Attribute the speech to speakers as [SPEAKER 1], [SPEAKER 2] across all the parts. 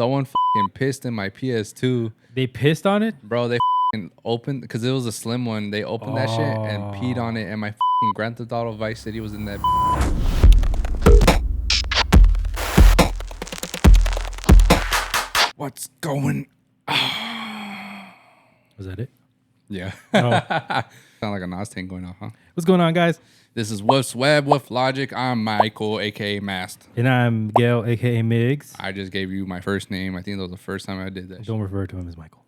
[SPEAKER 1] someone fucking pissed in my PS2.
[SPEAKER 2] They pissed on it?
[SPEAKER 1] Bro, they fucking opened, because it was a slim one. They opened that shit and peed on it, and my fucking Grand Theft Auto Vice City was in that. What's going on?
[SPEAKER 2] Was that it?
[SPEAKER 1] Yeah.
[SPEAKER 2] Oh.
[SPEAKER 1] Sound like a Nas tank going off, huh?
[SPEAKER 2] What's going on, guys?
[SPEAKER 1] This is Woof's Web, Woof Logik. I'm Michael, a.k.a. Mast.
[SPEAKER 2] And I'm Gail, a.k.a. Miggs.
[SPEAKER 1] I just gave you my first name. I think that was the first time I did that.
[SPEAKER 2] Don't refer to him as Michael.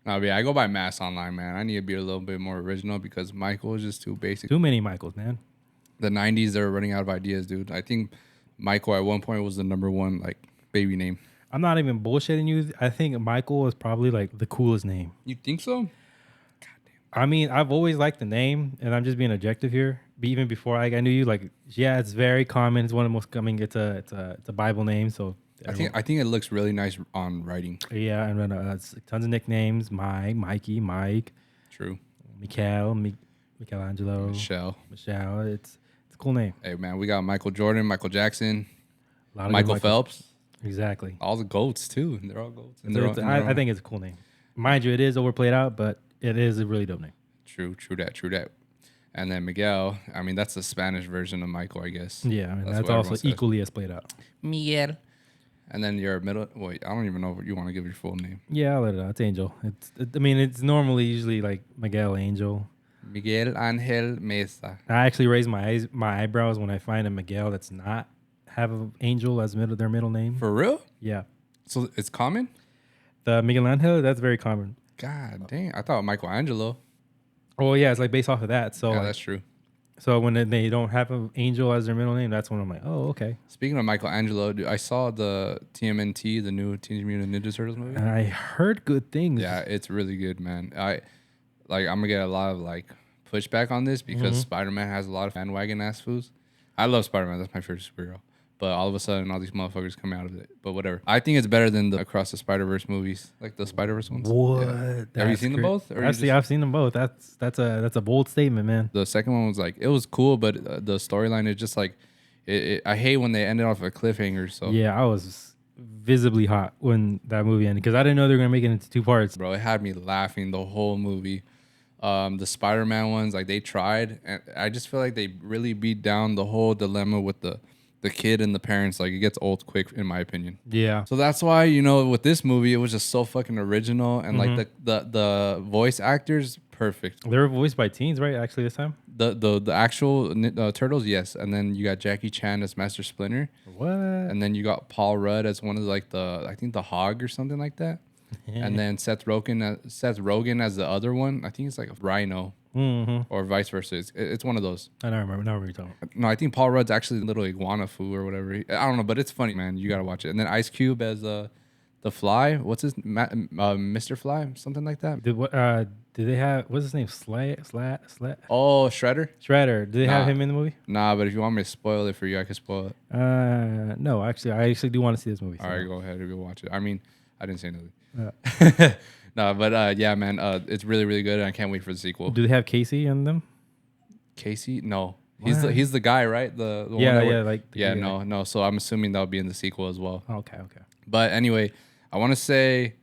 [SPEAKER 1] No, yeah, I go by Mast online, man. I need to be a little bit more original because Michael is just too basic.
[SPEAKER 2] Too many Michaels, man.
[SPEAKER 1] The 90s, they're running out of ideas, dude. I think Michael at one point was the #1 like baby name.
[SPEAKER 2] I'm not even bullshitting you. I think Michael is probably like the coolest name.
[SPEAKER 1] You think so?
[SPEAKER 2] I mean, I've always liked the name, and I'm just being objective here. But even before I knew you, like, yeah, it's very common. It's one of the most common. It's a Bible name, so
[SPEAKER 1] I think it looks really nice on writing.
[SPEAKER 2] yeah, and then it's tons of nicknames: Mikey, Mike,
[SPEAKER 1] True.
[SPEAKER 2] Michelangelo,
[SPEAKER 1] Michelle.
[SPEAKER 2] It's a cool name.
[SPEAKER 1] Hey man, we got Michael Jordan, Michael Jackson,
[SPEAKER 2] A lot of
[SPEAKER 1] Michael
[SPEAKER 2] good
[SPEAKER 1] Phelps.
[SPEAKER 2] Exactly.
[SPEAKER 1] All the goats too. They're all goats.
[SPEAKER 2] I think it's a cool name. Mind you, it is overplayed out, but it is a really dope name.
[SPEAKER 1] True that. And then Miguel, I mean, that's the Spanish version of Michael, I guess.
[SPEAKER 2] Yeah, I mean, that's
[SPEAKER 1] what
[SPEAKER 2] also
[SPEAKER 1] everyone says.
[SPEAKER 2] equally as played out.
[SPEAKER 1] Miguel. And then your middle, wait, I don't even know if you want to give your full name.
[SPEAKER 2] Yeah, I'll let it out. It's Angel. It's normally usually like Miguel Angel.
[SPEAKER 1] Miguel Angel Mesa.
[SPEAKER 2] I actually raise my eyebrows when I find a Miguel that's not have an Angel as their middle name.
[SPEAKER 1] For real?
[SPEAKER 2] Yeah.
[SPEAKER 1] So it's common?
[SPEAKER 2] The Miguel Angel, that's very common.
[SPEAKER 1] God dang. I thought Michelangelo.
[SPEAKER 2] Oh, yeah, it's like based off of that. So
[SPEAKER 1] Yeah,
[SPEAKER 2] like,
[SPEAKER 1] that's true.
[SPEAKER 2] So when they don't have an Angel as their middle name, that's when I'm like, oh, okay.
[SPEAKER 1] Speaking of Michelangelo, dude, I saw the TMNT, the new Teenage Mutant Ninja Turtles movie.
[SPEAKER 2] And I heard good things.
[SPEAKER 1] Yeah, it's really good, man. I'm gonna get a lot of like pushback on this because Spider-Man has a lot of bandwagon ass fools. I love Spider-Man. That's my favorite superhero. But all of a sudden, all these motherfuckers come out of it. But whatever. I think it's better than the Across the Spider-Verse movies, like the Spider-Verse ones.
[SPEAKER 2] What?
[SPEAKER 1] Yeah. Have you seen them both? Or
[SPEAKER 2] I've seen them both. That's a bold statement, man.
[SPEAKER 1] The second one was like, it was cool, but the storyline is just like, I hate when they ended off a cliffhanger. So
[SPEAKER 2] yeah, I was visibly hot when that movie ended because I didn't know they were gonna make it into 2 parts.
[SPEAKER 1] Bro, it had me laughing the whole movie. The Spider-Man ones, like they tried, and I just feel like they really beat down the whole dilemma with the kid and the parents. Like it gets old quick, in my opinion.
[SPEAKER 2] Yeah.
[SPEAKER 1] So that's why, with this movie, it was just so fucking original, and like the voice actors, perfect.
[SPEAKER 2] They were voiced by teens, right? Actually, this time.
[SPEAKER 1] The actual turtles, yes, and then you got Jackie Chan as Master Splinter.
[SPEAKER 2] What?
[SPEAKER 1] And then you got Paul Rudd as one of like I think the Hog or something like that. And then Seth Rogen as the other one. I think it's like a Rhino or vice versa. It's one of those.
[SPEAKER 2] I don't remember. Now what you're talking about.
[SPEAKER 1] No, I think Paul Rudd's actually a little iguana foo or whatever. I don't know, but it's funny, man. You gotta watch it. And then Ice Cube as the Fly. What's his Mr. Fly? Something like that.
[SPEAKER 2] Did they have what's his name? Slat?
[SPEAKER 1] Oh, Shredder.
[SPEAKER 2] Did they have him in the movie?
[SPEAKER 1] Nah, but if you want me to spoil it for you, I can spoil it.
[SPEAKER 2] No, actually, I do want to see this movie.
[SPEAKER 1] All right, go ahead and go watch it. I mean, I didn't say nothing.
[SPEAKER 2] Yeah.
[SPEAKER 1] No, but yeah, man, it's really, really good, and I can't wait for the sequel.
[SPEAKER 2] Do they have Casey in them?
[SPEAKER 1] Casey? No, he's the guy, right? The one no. So I'm assuming that'll be in the sequel as well.
[SPEAKER 2] Okay.
[SPEAKER 1] But anyway, I want to say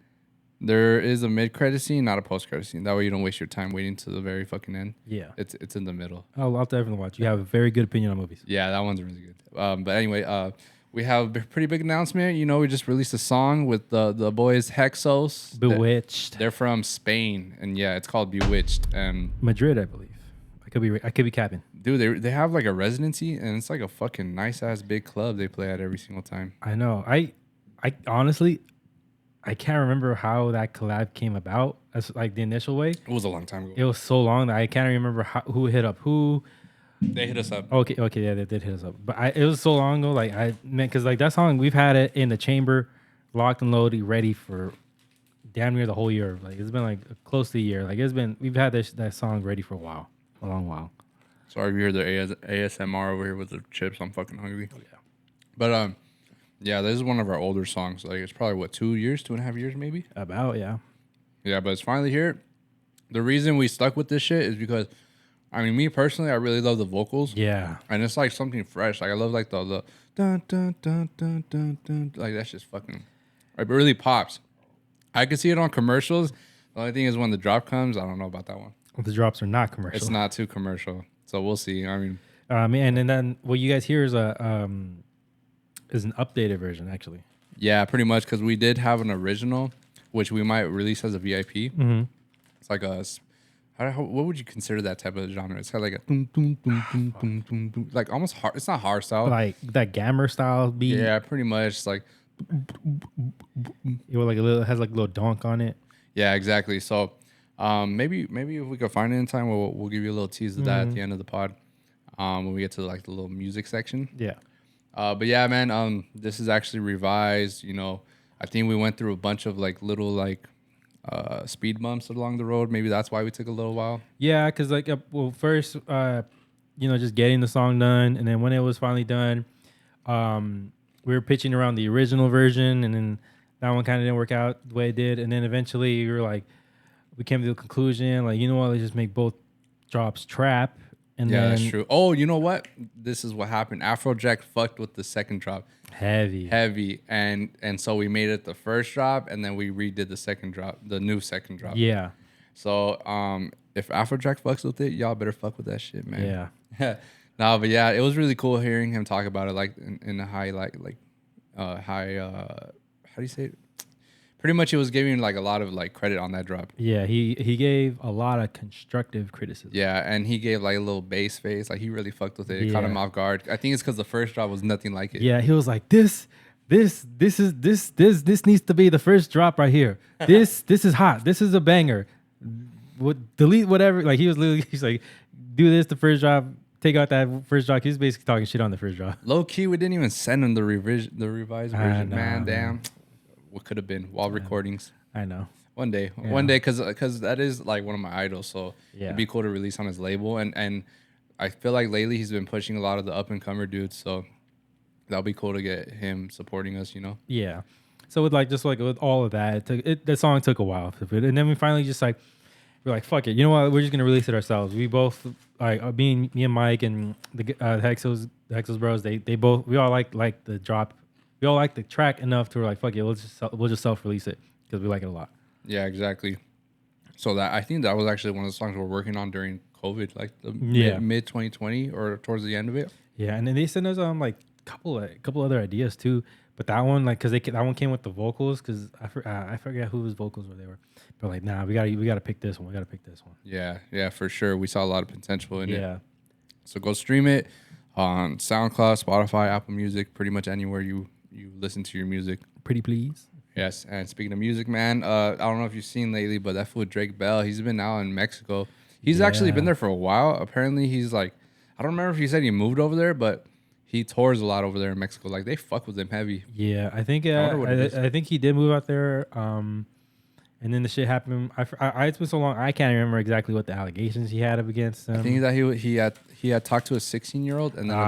[SPEAKER 1] there is a mid-credit scene, not a post-credit scene. That way you don't waste your time waiting to the very fucking end.
[SPEAKER 2] Yeah,
[SPEAKER 1] it's in the middle.
[SPEAKER 2] I'll definitely watch. You have a very good opinion on movies.
[SPEAKER 1] Yeah, that one's really good. But anyway, we have a pretty big announcement. We just released a song with the boys Hexos.
[SPEAKER 2] Bewitched.
[SPEAKER 1] They're from Spain, and yeah, it's called Bewitched. And
[SPEAKER 2] Madrid, I believe. I could be capping.
[SPEAKER 1] Dude, they have like a residency, and it's like a fucking nice ass big club they play at every single time.
[SPEAKER 2] I know. I honestly, I can't remember how that collab came about. As like the initial way.
[SPEAKER 1] It was a long time ago.
[SPEAKER 2] It was so long that I can't remember who hit up who.
[SPEAKER 1] They hit us up.
[SPEAKER 2] Okay, yeah, they did hit us up. But it was so long ago, like because like that song we've had it in the chamber, locked and loaded, ready for damn near the whole year. Like it's been like close to a year. Like we've had that song ready for a long while.
[SPEAKER 1] Sorry if you hear the ASMR over here with the chips. I'm fucking hungry.
[SPEAKER 2] Oh, yeah.
[SPEAKER 1] But yeah, this is one of our older songs. Like it's probably 2.5 years maybe.
[SPEAKER 2] About yeah.
[SPEAKER 1] Yeah, but it's finally here. The reason we stuck with this shit is because. I mean, me personally, I really love the vocals.
[SPEAKER 2] Yeah.
[SPEAKER 1] And it's like something fresh. Like I love like the dun dun dun dun dun dun. Like that's just fucking. It really pops. I could see it on commercials. The only thing is when the drop comes, I don't know about that one.
[SPEAKER 2] The drops are not commercial.
[SPEAKER 1] It's not too commercial, so we'll see. I mean,
[SPEAKER 2] and then what you guys hear is an updated version actually.
[SPEAKER 1] yeah, pretty much because we did have an original, which we might release as a VIP.
[SPEAKER 2] Mm-hmm.
[SPEAKER 1] It's like what would you consider that type of genre? It's kind of like a boom, boom, boom, boom, boom, boom, boom. Like almost hard. It's not hard style.
[SPEAKER 2] Like that Gammer style beat.
[SPEAKER 1] Yeah, pretty much. Like,
[SPEAKER 2] It was like has like a little donk on it.
[SPEAKER 1] yeah, exactly. So, maybe if we could find it in time, we'll give you a little tease of that at the end of the pod. When we get to like the little music section.
[SPEAKER 2] Yeah.
[SPEAKER 1] But yeah, man. This is actually revised. You know, I think we went through a bunch of like little like speed bumps along the road. Maybe that's why we took a little while.
[SPEAKER 2] Yeah, because like first, just getting the song done, and then when it was finally done, we were pitching around the original version, and then that one kind of didn't work out the way it did, and then eventually we came to the conclusion, like, you know what, let's just make both drops trap. And
[SPEAKER 1] yeah,
[SPEAKER 2] then,
[SPEAKER 1] that's true. Oh, you know what? This is what happened. Afrojack fucked with the second drop. Heavy. And so we made it the first drop, and then we redid the second drop, the new second drop.
[SPEAKER 2] Yeah.
[SPEAKER 1] So if Afrojack fucks with it, y'all better fuck with that shit, man.
[SPEAKER 2] Yeah.
[SPEAKER 1] No, but yeah, it was really cool hearing him talk about it, like in a high, high, how do you say it? Pretty much it was giving like a lot of like credit on that drop.
[SPEAKER 2] Yeah, he gave a lot of constructive criticism.
[SPEAKER 1] Yeah, and he gave like a little bass face. Like he really fucked with it. It caught him off guard. I think it's because the first drop was nothing like it.
[SPEAKER 2] Yeah, he was like, this needs to be the first drop right here. This is hot. This is a banger. Delete whatever. Like he's like, do this the first drop. Take out that first drop. He's basically talking shit on the first drop.
[SPEAKER 1] Low key, we didn't even send him the revised version. Man, damn. What could have been while recordings.
[SPEAKER 2] I know.
[SPEAKER 1] One day, because that is like one of my idols. So it'd be cool to release on his label. And I feel like lately he's been pushing a lot of the up and comer dudes. So that'll be cool to get him supporting us, you know?
[SPEAKER 2] Yeah. So with all of that, the song took a while, and then we finally just like we're like, fuck it, you know what? We're just gonna release it ourselves. We both like me and Mike and the Hexos bros. We all like the drop. We all like the track enough to like, fuck it, we'll just self-release it because we like it a lot.
[SPEAKER 1] Yeah, exactly. So I think that was actually one of the songs we're working on during COVID, like the mid 2020 or towards the end of it.
[SPEAKER 2] Yeah, and then they sent us like couple other ideas too, but that one because that one came with the vocals because I forget whose vocals they were, but like we gotta pick this one.
[SPEAKER 1] Yeah, for sure. We saw a lot of potential in it.
[SPEAKER 2] Yeah.
[SPEAKER 1] So go stream it on SoundCloud, Spotify, Apple Music, pretty much anywhere you listen to your music.
[SPEAKER 2] Pretty please.
[SPEAKER 1] Yes, and speaking of music, man, I don't know if you've seen lately, but that fool Drake Bell, he's been out in Mexico. He's actually been there for a while. Apparently, he's like, I don't remember if he said he moved over there, but he tours a lot over there in Mexico. Like they fuck with him heavy.
[SPEAKER 2] Yeah, I think I think he did move out there. And then the shit happened. It's been so long, I can't remember exactly what the allegations he had up against him.
[SPEAKER 1] I think that he had talked to a 16-year-old, and then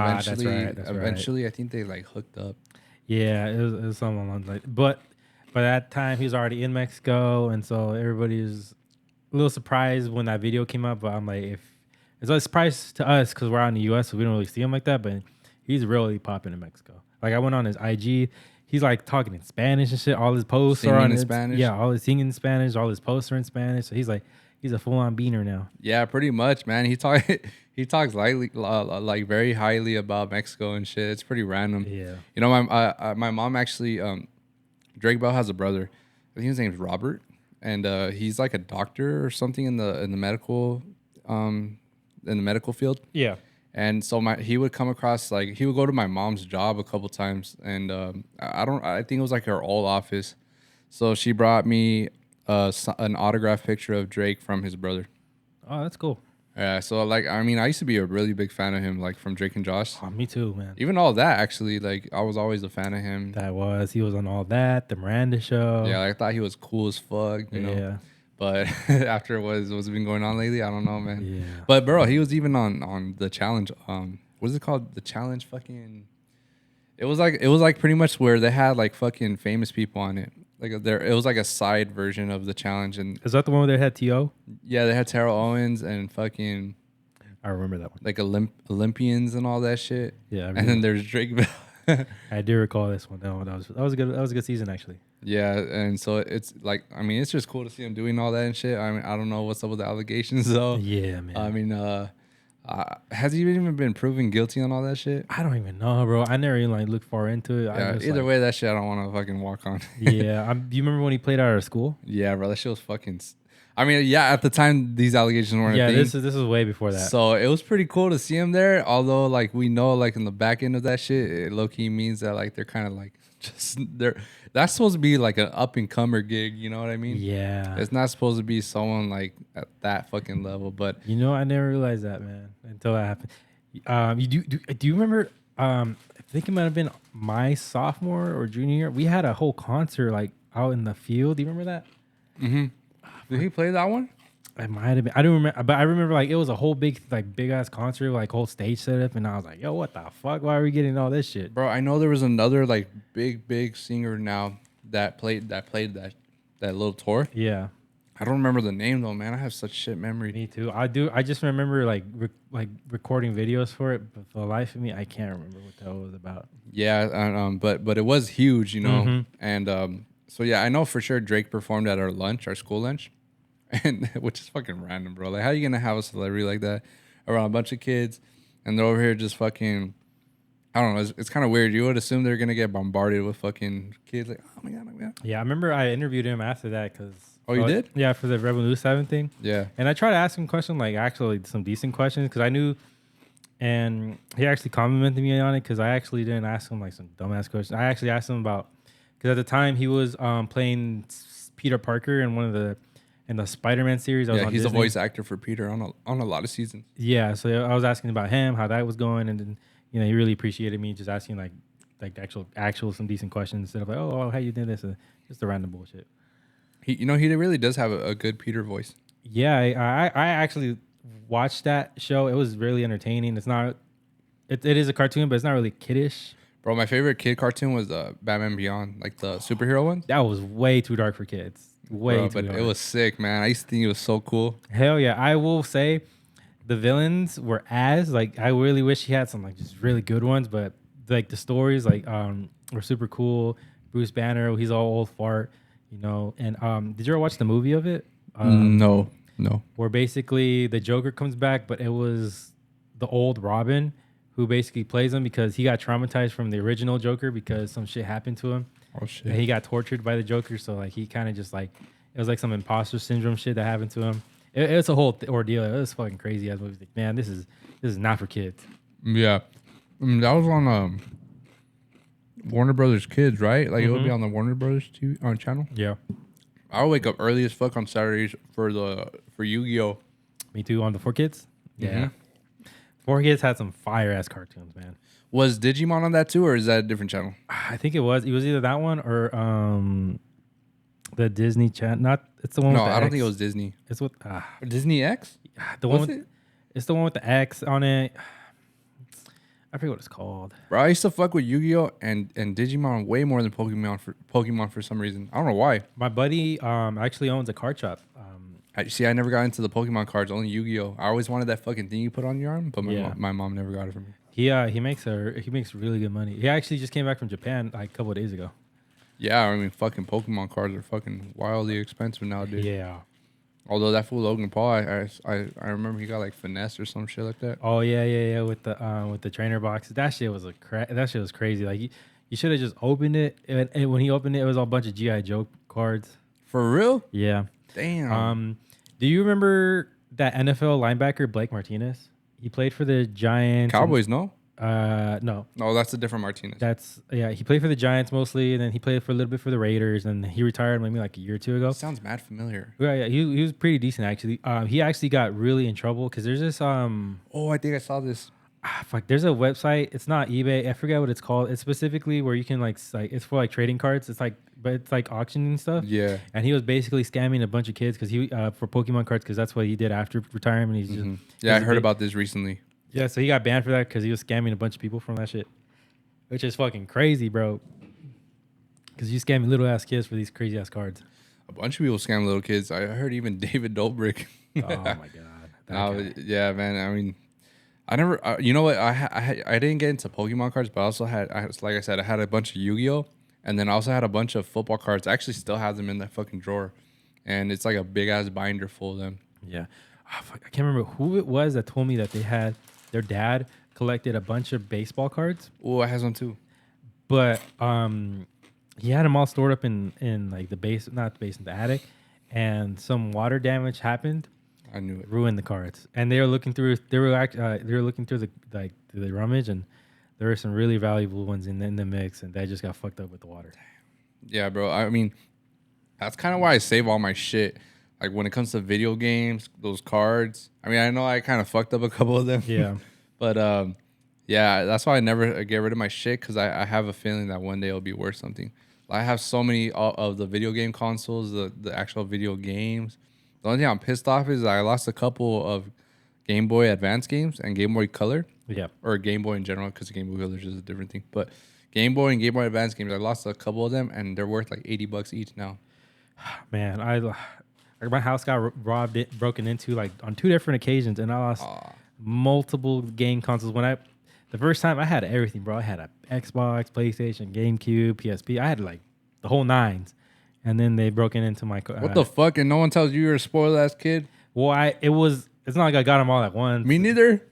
[SPEAKER 1] eventually, I think they like hooked up.
[SPEAKER 2] Yeah, it was something along like. But by that time, he was already in Mexico, and so everybody was a little surprised when that video came up. But I'm like, it's a surprise to us because we're out in the U.S., so we don't really see him like that. But he's really popping in Mexico. Like I went on his IG. He's like talking in Spanish and shit. All his posts are in
[SPEAKER 1] Spanish.
[SPEAKER 2] Yeah, all his singing in Spanish. All his posts are in Spanish. So he's a full-on beaner now.
[SPEAKER 1] Yeah, pretty much, man. He talks lightly, like very highly about Mexico and shit. It's pretty random.
[SPEAKER 2] Yeah.
[SPEAKER 1] You know, my mom actually, Drake Bell has a brother. I think his name's Robert, and he's like a doctor or something in the medical field.
[SPEAKER 2] Yeah.
[SPEAKER 1] And so he would come across, like, he would go to my mom's job a couple times, and I think it was like her old office. So she brought me an autographed picture of Drake from his brother.
[SPEAKER 2] Oh, that's cool.
[SPEAKER 1] Yeah, so like, I mean, I used to be a really big fan of him, like from Drake and Josh.
[SPEAKER 2] Oh, me too, man.
[SPEAKER 1] Even all that, actually, like, I was always a fan of him.
[SPEAKER 2] He was on all that, the Miranda show.
[SPEAKER 1] Yeah, I thought he was cool as fuck, you know. But after what's been going on lately, I don't know, man.
[SPEAKER 2] Yeah.
[SPEAKER 1] But bro, he was even on the challenge. What is it called? The challenge, fucking. It was like pretty much where they had like fucking famous people on it. Like it was like a side version of the challenge. And
[SPEAKER 2] is that the one where they had T.O.?
[SPEAKER 1] Yeah, they had Terrell Owens and fucking.
[SPEAKER 2] I remember that one.
[SPEAKER 1] Like Olympians and all that shit.
[SPEAKER 2] Yeah.
[SPEAKER 1] And then there's Drake Bell.
[SPEAKER 2] I do recall this one. No, that was a good season actually.
[SPEAKER 1] Yeah, and so it's like, I mean, it's just cool to see him doing all that and shit. I mean, I don't know what's up with the allegations though.
[SPEAKER 2] Yeah, man.
[SPEAKER 1] I mean, has he even been proven guilty on all that shit?
[SPEAKER 2] I don't even know, bro. I never even like looked far into it.
[SPEAKER 1] Yeah, either way, that shit I don't want to fucking walk on.
[SPEAKER 2] Yeah, do you remember when he played out of school?
[SPEAKER 1] Yeah, bro, that shit was fucking. I mean, yeah, at the time these allegations weren't.
[SPEAKER 2] Yeah,
[SPEAKER 1] a thing,
[SPEAKER 2] this is way before that.
[SPEAKER 1] So it was pretty cool to see him there. Although, like, we know, like, in the back end of that shit, it low key means that like they're kind of like just they're. That's supposed to be like an up and comer gig. You know what I mean?
[SPEAKER 2] Yeah.
[SPEAKER 1] It's not supposed to be someone like at that fucking level. But
[SPEAKER 2] You know, I never realized that, man, until that happened. You do you remember? I think it might have been my sophomore or junior year. We had a whole concert like out in the field. Do you remember that?
[SPEAKER 1] did he play that one?
[SPEAKER 2] It might have been. I don't remember, but I remember like it was a whole big ass concert, like whole stage setup, and I was like, "Yo, what the fuck? Why are we getting all this shit?"
[SPEAKER 1] Bro, I know there was another like big singer now that played that little tour.
[SPEAKER 2] Yeah,
[SPEAKER 1] I don't remember the name though, man. I have such shit memory.
[SPEAKER 2] me too. I do. I just remember like recording videos for it, but for the life of me, I can't remember what the hell it was about.
[SPEAKER 1] Yeah, and, but it was huge, you know. And so yeah, I know for sure Drake performed at our school lunch, and which is fucking random, bro. Like, how you gonna have a celebrity like that around a bunch of kids, and they're over here just fucking. I don't know. It's kind of weird. You would assume they're gonna get bombarded with fucking kids. Like, oh my god.
[SPEAKER 2] Yeah, I remember I interviewed him after that because.
[SPEAKER 1] Oh, you did?
[SPEAKER 2] Yeah, for the Rebel News 7 thing.
[SPEAKER 1] Yeah.
[SPEAKER 2] And I tried to ask him questions, like actually some decent questions, because I knew, and he actually complimented me on it, because I actually didn't ask him like some dumbass questions. I actually asked him about, because at the time he was playing Peter Parker in the Spider-Man series. That was on
[SPEAKER 1] He's
[SPEAKER 2] Disney.
[SPEAKER 1] a voice actor for Peter on a lot of seasons.
[SPEAKER 2] Yeah, so I was asking about him, how that was going, and then he really appreciated me just asking like actual some decent questions instead of like, oh how you did this, just the random bullshit.
[SPEAKER 1] He really does have a good Peter voice.
[SPEAKER 2] Yeah, I actually watched that show. It was really entertaining. It's not, it is a cartoon, but it's not really kiddish.
[SPEAKER 1] Bro, my favorite kid cartoon was Batman Beyond, like the superhero one.
[SPEAKER 2] That was way too dark for kids. But
[SPEAKER 1] it was sick, man. I used to think it was so cool.
[SPEAKER 2] Hell yeah. I will say the villains were I really wish he had some like just really good ones, but like the stories were super cool. Bruce Banner, he's all old fart. And did you ever watch the movie of it?
[SPEAKER 1] No.
[SPEAKER 2] Where basically the Joker comes back, but it was the old Robin who basically plays him because he got traumatized from the original Joker because some shit happened to him.
[SPEAKER 1] Oh shit!
[SPEAKER 2] And he got tortured by the Joker, so like he kind of just like it was like some imposter syndrome shit that happened to him. It's a whole ordeal. It was fucking crazy. As movie, like, man, this is not for kids.
[SPEAKER 1] Yeah, that was on Warner Brothers Kids, right? Like it would be on the Warner Brothers TV channel.
[SPEAKER 2] Yeah,
[SPEAKER 1] I would wake up early as fuck on Saturdays for Yu-Gi-Oh.
[SPEAKER 2] Me too. On the 4Kids. Yeah, 4Kids had some fire ass cartoons, man.
[SPEAKER 1] Was Digimon on that too, or is that a different channel?
[SPEAKER 2] I think it was. It was either that one or the Disney channel. Not it's the one.
[SPEAKER 1] No,
[SPEAKER 2] with the
[SPEAKER 1] I don't
[SPEAKER 2] X.
[SPEAKER 1] think it was Disney.
[SPEAKER 2] It's with
[SPEAKER 1] Disney X.
[SPEAKER 2] the one. With, it's the one with the X on it. I forget what it's called.
[SPEAKER 1] Bro, I used to fuck with Yu-Gi-Oh and Digimon way more than Pokemon for some reason. I don't know why.
[SPEAKER 2] My buddy actually owns a card shop.
[SPEAKER 1] I never got into the Pokemon cards, only Yu-Gi-Oh. I always wanted that fucking thing you put on your arm, but my mom never got it for me.
[SPEAKER 2] He makes really good money. He actually just came back from Japan like a couple of days ago.
[SPEAKER 1] Yeah, I mean, fucking Pokemon cards are fucking wildly expensive nowadays.
[SPEAKER 2] Yeah.
[SPEAKER 1] Although that fool Logan Paul, I remember he got like finesse or some shit like that.
[SPEAKER 2] Oh yeah, with the trainer box. That shit was that shit was crazy. Like you should have just opened it, and when he opened it, it was all a bunch of GI Joe cards.
[SPEAKER 1] For real?
[SPEAKER 2] Yeah.
[SPEAKER 1] Damn.
[SPEAKER 2] Do you remember that NFL linebacker Blake Martinez? He played for the Giants.
[SPEAKER 1] Cowboys, no?
[SPEAKER 2] No.
[SPEAKER 1] No, that's a different Martinez.
[SPEAKER 2] He played for the Giants mostly, and then he played for a little bit for the Raiders, and he retired maybe like a year or two ago.
[SPEAKER 1] Sounds mad familiar.
[SPEAKER 2] Yeah, he was pretty decent actually. He actually got really in trouble because there's this
[SPEAKER 1] Oh, I think I saw this.
[SPEAKER 2] fuck. There's a website. It's not eBay. I forget what it's called. It's specifically where you can like it's for like trading cards. But it's like auctioning stuff.
[SPEAKER 1] Yeah.
[SPEAKER 2] And he was basically scamming a bunch of kids because he for Pokemon cards because that's what he did after retirement. He's just
[SPEAKER 1] I heard about this recently.
[SPEAKER 2] Yeah, so he got banned for that because he was scamming a bunch of people from that shit, which is fucking crazy, bro. Because you scamming little ass kids for these crazy ass cards.
[SPEAKER 1] A bunch of people scam little kids. I heard even David Dobrik.
[SPEAKER 2] Oh my god.
[SPEAKER 1] Yeah, man. I mean, I never. You know what? I didn't get into Pokemon cards, but I also had, like I said, I had a bunch of Yu-Gi-Oh, And then I also had a bunch of football cards. I actually still have them in that fucking drawer. And it's like a big ass binder full of them.
[SPEAKER 2] Yeah. Oh, fuck, I can't remember who it was that told me that they had their dad collected a bunch of baseball cards.
[SPEAKER 1] Oh, I have some too.
[SPEAKER 2] But he had them all stored up in like the base, not the base, in the attic. And some water damage happened.
[SPEAKER 1] I knew it.
[SPEAKER 2] Ruined the cards. And they were looking through the rummage, and there were some really valuable ones in the mix, and they just got fucked up with the water.
[SPEAKER 1] Yeah, bro. I mean, that's kind of why I save all my shit. Like when it comes to video games, those cards. I mean, I know I kind of fucked up a couple of them.
[SPEAKER 2] Yeah.
[SPEAKER 1] But yeah, that's why I never get rid of my shit, because I have a feeling that one day it'll be worth something. I have so many of the video game consoles, the actual video games. The only thing I'm pissed off is I lost a couple of Game Boy Advance games and Game Boy Color.
[SPEAKER 2] Yeah.
[SPEAKER 1] Or Game Boy in general, because Game Boy Color is just a different thing. But Game Boy and Game Boy Advance games, I lost a couple of them, and they're worth like $80 each now.
[SPEAKER 2] Man, my house got broken into like on 2 different occasions, and I lost multiple game consoles. The first time I had everything, bro. I had an Xbox, PlayStation, GameCube, PSP. I had like the whole nines, and then they broke into my.
[SPEAKER 1] What the fuck? And no one tells you you're a spoiled ass kid.
[SPEAKER 2] Well, it's not like I got them all at once.
[SPEAKER 1] Me neither.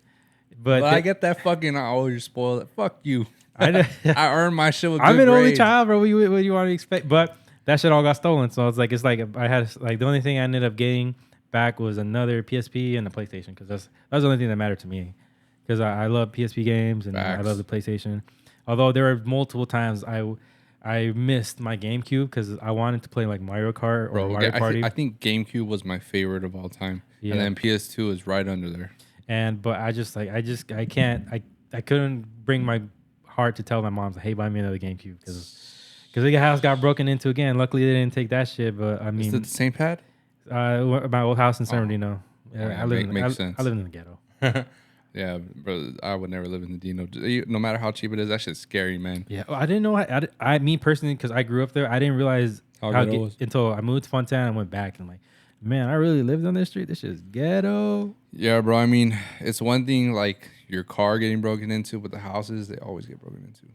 [SPEAKER 2] But
[SPEAKER 1] I get that fucking. Oh, you're spoiled. Fuck you. I earned my shit with good
[SPEAKER 2] I'm an only
[SPEAKER 1] grades.
[SPEAKER 2] child, bro. What do you want to expect? But that shit all got stolen. So it's like I had like the only thing I ended up getting back was another PSP and a PlayStation, because that's the only thing that mattered to me. Because I love PSP games and
[SPEAKER 1] Facts.
[SPEAKER 2] I love the PlayStation. Although there were multiple times I missed my GameCube because I wanted to play like Mario Kart or Mario Party.
[SPEAKER 1] I think GameCube was my favorite of all time,
[SPEAKER 2] Yeah.
[SPEAKER 1] and then PS2 is right under there.
[SPEAKER 2] But I couldn't bring my heart to tell my mom, hey, buy me another GameCube, because the house got broken into again. Luckily they didn't take that shit. But I mean,
[SPEAKER 1] Is it the same pad?
[SPEAKER 2] My old house in San Bernardino.
[SPEAKER 1] Yeah,
[SPEAKER 2] I live
[SPEAKER 1] sense.
[SPEAKER 2] I live in the ghetto.
[SPEAKER 1] Yeah, bro, I would never live in the Dino. No matter how cheap it is, that shit's scary, man.
[SPEAKER 2] Yeah, I didn't know. Me personally, because I grew up there, I didn't realize until I moved to Fontana and went back, and like, man, I really lived on this street. This shit's ghetto.
[SPEAKER 1] Yeah, bro. I mean, it's one thing like your car getting broken into, but the houses, they always get broken into.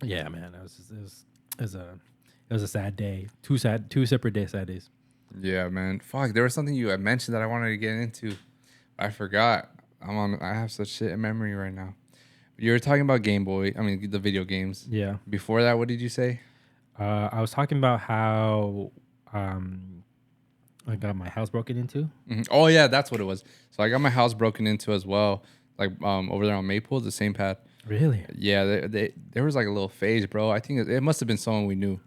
[SPEAKER 2] Yeah, man, it was a sad day. Two separate sad days.
[SPEAKER 1] Yeah, man. Fuck, there was something you had mentioned that I wanted to get into. I forgot. I have such shit in memory right now. You were talking about Game Boy. I mean, the video games.
[SPEAKER 2] Yeah.
[SPEAKER 1] Before that, what did you say?
[SPEAKER 2] I was talking about how I got my house broken into.
[SPEAKER 1] Mm-hmm. Oh yeah, that's what it was. So I got my house broken into as well. Like over there on Maple, the same path.
[SPEAKER 2] Really?
[SPEAKER 1] Yeah, there was like a little phase, bro. I think it must have been someone we knew,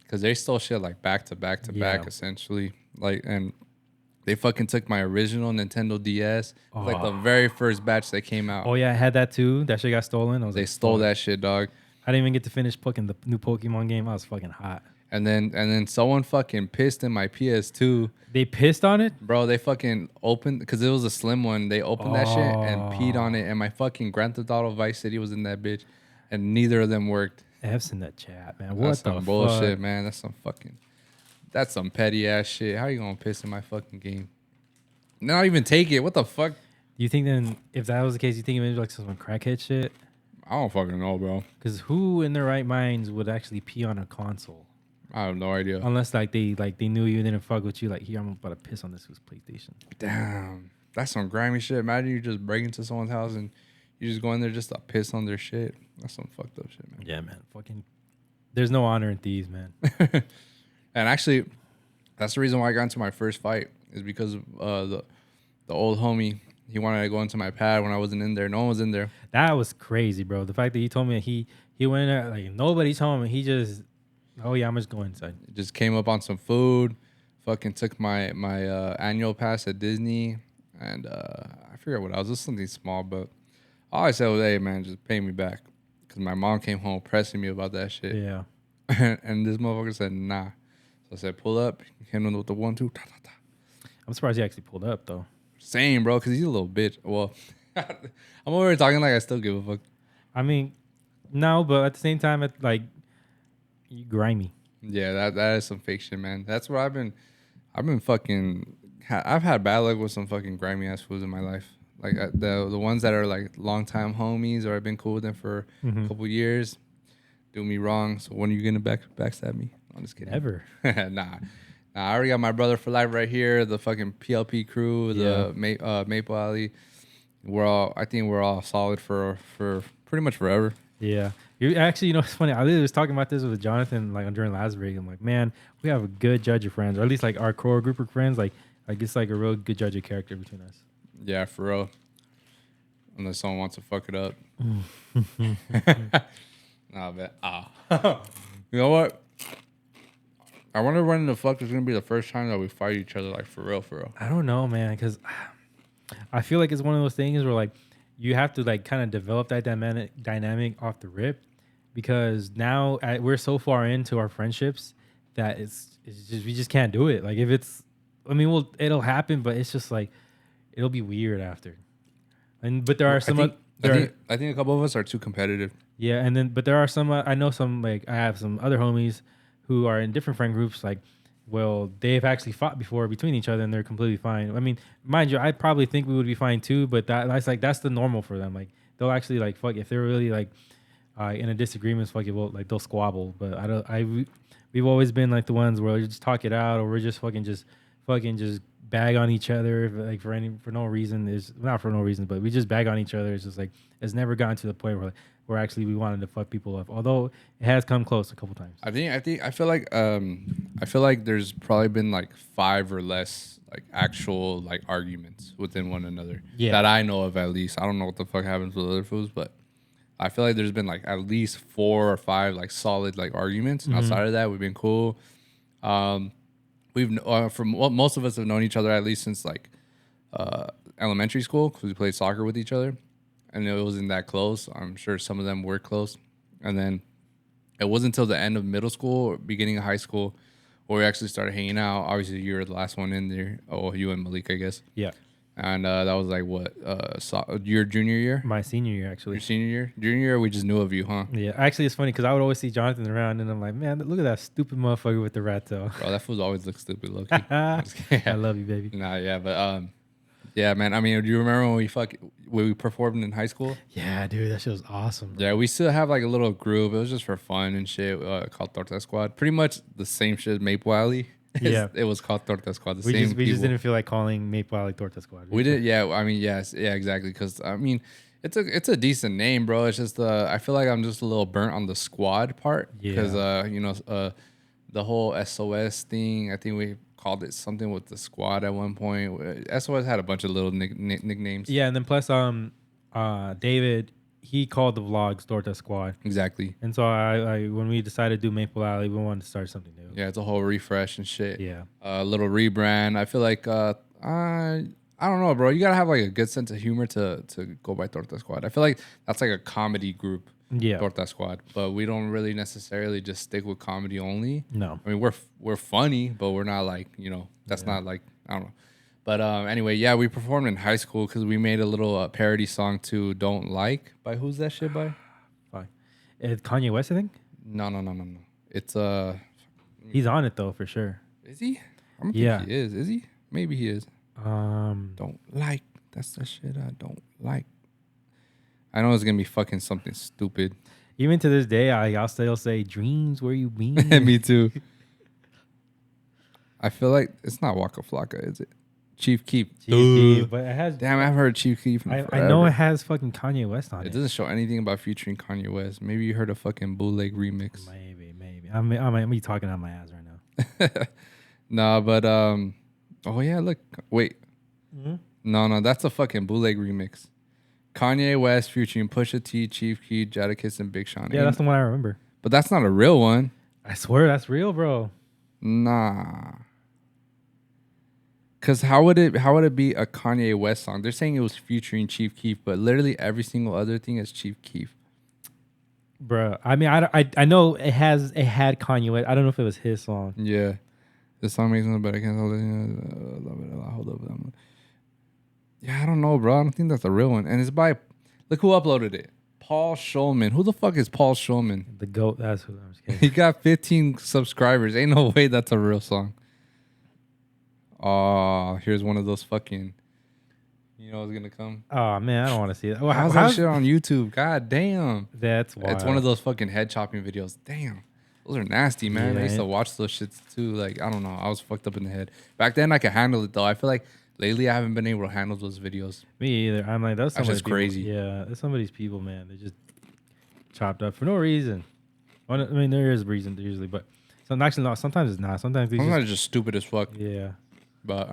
[SPEAKER 1] because they stole shit like back to back to back, essentially. Like, and they fucking took my original Nintendo DS, like the very first batch that came out.
[SPEAKER 2] Oh yeah, I had that too. That shit got stolen.
[SPEAKER 1] They stole that shit, dog.
[SPEAKER 2] I didn't even get to finish playing the new Pokemon game. I was fucking hot.
[SPEAKER 1] And then someone fucking pissed in my PS2.
[SPEAKER 2] They pissed on it?
[SPEAKER 1] Bro, they fucking opened, because it was a slim one. They opened that shit and peed on it. And my fucking Grand Theft Auto Vice City was in that bitch. And neither of them worked.
[SPEAKER 2] F's in the chat, man.
[SPEAKER 1] That's
[SPEAKER 2] What the
[SPEAKER 1] some bullshit,
[SPEAKER 2] fuck?
[SPEAKER 1] man. That's some petty ass shit. How you gonna piss in my fucking game? Not even take it. What the fuck?
[SPEAKER 2] You think then, if that was the case, you think it maybe like some crackhead shit?
[SPEAKER 1] I don't fucking know, bro.
[SPEAKER 2] Because who in their right minds would actually pee on a console?
[SPEAKER 1] I have no idea.
[SPEAKER 2] Unless they knew you and didn't fuck with you. Like, here, I'm about to piss on this PlayStation.
[SPEAKER 1] Damn. That's some grimy shit. Imagine you just break into someone's house and you just go in there just to piss on their shit. That's some fucked up shit, man.
[SPEAKER 2] Yeah, man. Fucking. There's no honor in thieves, man.
[SPEAKER 1] And actually, that's the reason why I got into my first fight, is because of the old homie. He wanted to go into my pad when I wasn't in there. No one was in there.
[SPEAKER 2] That was crazy, bro. The fact that he told me that he went in there, like, nobody told him. He just, oh yeah, I'm just going inside.
[SPEAKER 1] Just came up on some food. Fucking took my annual pass at Disney. And I forget what else. It was something small, but all I said was, hey, man, just pay me back. Because my mom came home pressing me about that shit.
[SPEAKER 2] Yeah.
[SPEAKER 1] And this motherfucker said, nah. So I said, pull up. Hit him with the 1-2. Ta, ta, ta.
[SPEAKER 2] I'm surprised he actually pulled up, though.
[SPEAKER 1] Same, bro, because he's a little bitch. Well, I'm over here talking like I still give a fuck.
[SPEAKER 2] I mean, no, but at the same time, it's like, you grimy.
[SPEAKER 1] Yeah, that is some fake shit, man. That's what I've been fucking. I've had bad luck with some fucking grimy ass fools in my life. Like the ones that are like long time homies, or I've been cool with them for a couple years. do me wrong. So when are you gonna backstab me? I'm just kidding.
[SPEAKER 2] Never.
[SPEAKER 1] Nah. I already got my brother for life right here. The fucking PLP crew, the Maple Alley. I think we're all solid for pretty much forever.
[SPEAKER 2] Yeah. You actually, it's funny. I literally was talking about this with Jonathan like during last break. I'm like, man, we have a good judge of friends, or at least like our core group of friends. Like it's like a real good judge of character between us.
[SPEAKER 1] Yeah, for real. Unless someone wants to fuck it up. Nah, bet. You know what? I wonder when the fuck is gonna be the first time that we fight each other, like for real.
[SPEAKER 2] I don't know, man, because I feel like it's one of those things where like you have to like kind of develop that dynamic off the rip, because now we're so far into our friendships that it's just we just can't do it. Like if it's, I mean, it'll happen, but it's just like it'll be weird after. But there are some.
[SPEAKER 1] I think a couple of us are too competitive.
[SPEAKER 2] Yeah, but there are some. I know some like I have some other homies who are in different friend groups. Like, well, they've actually fought before between each other and they're completely fine. I mean, mind you, I probably think we would be fine too, but that's the normal for them. Like they'll actually like fuck if they're really like in a disagreement. Fuck it, well, like they'll squabble. But we've always been like the ones where we just talk it out, or we're just fucking bag on each other like for no reason. Is not for no reason, but we just bag on each other. It's just like it's never gotten to the point where actually we wanted to fuck people up. Although it has come close a couple times.
[SPEAKER 1] I feel like there's probably been like 5 or less like actual like arguments within one another that I know of at least. I don't know what the fuck happens with other foods, but I feel like there's been like at least 4 or 5 like solid like arguments. And outside of that, we've been cool. Most of us have known each other at least since like elementary school because we played soccer with each other, and it wasn't that close. I'm sure some of them were close, and then it wasn't until the end of middle school or beginning of high school where we actually started hanging out. Obviously, you were the last one in there. Oh, you and Malik, I guess.
[SPEAKER 2] Yeah.
[SPEAKER 1] And that was like what your junior year?
[SPEAKER 2] My senior year, actually.
[SPEAKER 1] Your senior year? Junior year, we just knew of you, huh?
[SPEAKER 2] Yeah. Actually, it's funny because I would always see Jonathan around, and I'm like, man, look at that stupid motherfucker with the rat tail.
[SPEAKER 1] Bro, that fool always looks stupid, low key.
[SPEAKER 2] I love you, baby.
[SPEAKER 1] Nah, yeah, but yeah, man. I mean, do you remember when we performed in high school?
[SPEAKER 2] Yeah, dude, that shit was awesome. Bro.
[SPEAKER 1] Yeah, we still have like a little group. It was just for fun and shit. Called Torta Squad. Pretty much the same shit as Maple Alley.
[SPEAKER 2] Yeah,
[SPEAKER 1] it was called Torta Squad.
[SPEAKER 2] We just didn't feel like calling Maple Alley Torta Squad.
[SPEAKER 1] We did, yeah. I mean, yes, yeah, exactly. Because I mean, it's a decent name, bro. It's just I feel like I'm just a little burnt on the squad part because the whole SOS thing. I think we called it something with the squad at one point. SOS had a bunch of little nicknames.
[SPEAKER 2] Yeah, and then plus David, he called the vlogs Torta Squad.
[SPEAKER 1] Exactly.
[SPEAKER 2] And so I when we decided to do Maple Alley, we wanted to start something new.
[SPEAKER 1] Yeah, it's a whole refresh and shit.
[SPEAKER 2] Yeah.
[SPEAKER 1] A little rebrand. I feel like I don't know, bro. You gotta have like a good sense of humor to go by Torta Squad. I feel like that's like a comedy group.
[SPEAKER 2] Yeah.
[SPEAKER 1] Torta Squad, but we don't really necessarily just stick with comedy only.
[SPEAKER 2] No.
[SPEAKER 1] I mean we're funny, but we're not like, that's not like, I don't know. But anyway, yeah, we performed in high school because we made a little parody song to "Don't Like" by who's that shit by?
[SPEAKER 2] Fuck. It's Kanye West, I think.
[SPEAKER 1] No. It's
[SPEAKER 2] He's on it though for sure.
[SPEAKER 1] Is he? I don't think he is. Is he? Maybe he is. Don't like. That's the shit I don't like. I know it's gonna be fucking something stupid.
[SPEAKER 2] Even to this day, I'll still say "Dreams Where You Been."
[SPEAKER 1] Me too. I feel like it's not Waka Flocka, is it? Chief Keef.
[SPEAKER 2] But it has.
[SPEAKER 1] Damn, I've heard Chief Keef.
[SPEAKER 2] I know it has fucking Kanye West on it.
[SPEAKER 1] It doesn't show anything about featuring Kanye West. Maybe you heard a fucking bootleg remix.
[SPEAKER 2] Maybe. I might be talking out my ass right now.
[SPEAKER 1] Nah, but oh yeah, look, wait.
[SPEAKER 2] Mm-hmm.
[SPEAKER 1] No, that's a fucking bootleg remix. Kanye West featuring Pusha T, Chief Keef, Jadakiss, and Big Sean.
[SPEAKER 2] Yeah, that's the one I remember.
[SPEAKER 1] But that's not a real one.
[SPEAKER 2] I swear that's real, bro.
[SPEAKER 1] Nah. Cause how would it be a Kanye West song? They're saying it was featuring Chief Keef, but literally every single other thing is Chief Keef.
[SPEAKER 2] Bro, I mean, I know it had Kanye West. I don't know if it was his song.
[SPEAKER 1] Yeah, the song makes no better. I can't hold it. Love it. Hold up. Yeah, I don't know, bro. I don't think that's a real one. And it's by, look who uploaded it. Paul Schulman. Who the fuck is Paul Schulman?
[SPEAKER 2] The GOAT. That's who I'm just kidding.
[SPEAKER 1] He got 15 subscribers. Ain't no way that's a real song. Oh, here's one of those fucking. You know what's gonna come?
[SPEAKER 2] Oh man, I don't want to see it. Well,
[SPEAKER 1] How's that shit on YouTube? God damn.
[SPEAKER 2] That's wild.
[SPEAKER 1] It's one of those fucking head chopping videos. Damn. Those are nasty, man. I used to watch those shits too. Like, I don't know. I was fucked up in the head. Back then, I could handle it though. I feel like lately I haven't been able to handle those videos.
[SPEAKER 2] Me either. I'm like, that's
[SPEAKER 1] just crazy.
[SPEAKER 2] Yeah, that's some of these people, man. They just chopped up for no reason. I mean, there is a reason usually, but actually not. Sometimes it's not. Sometimes
[SPEAKER 1] it's just stupid as fuck.
[SPEAKER 2] Yeah.
[SPEAKER 1] But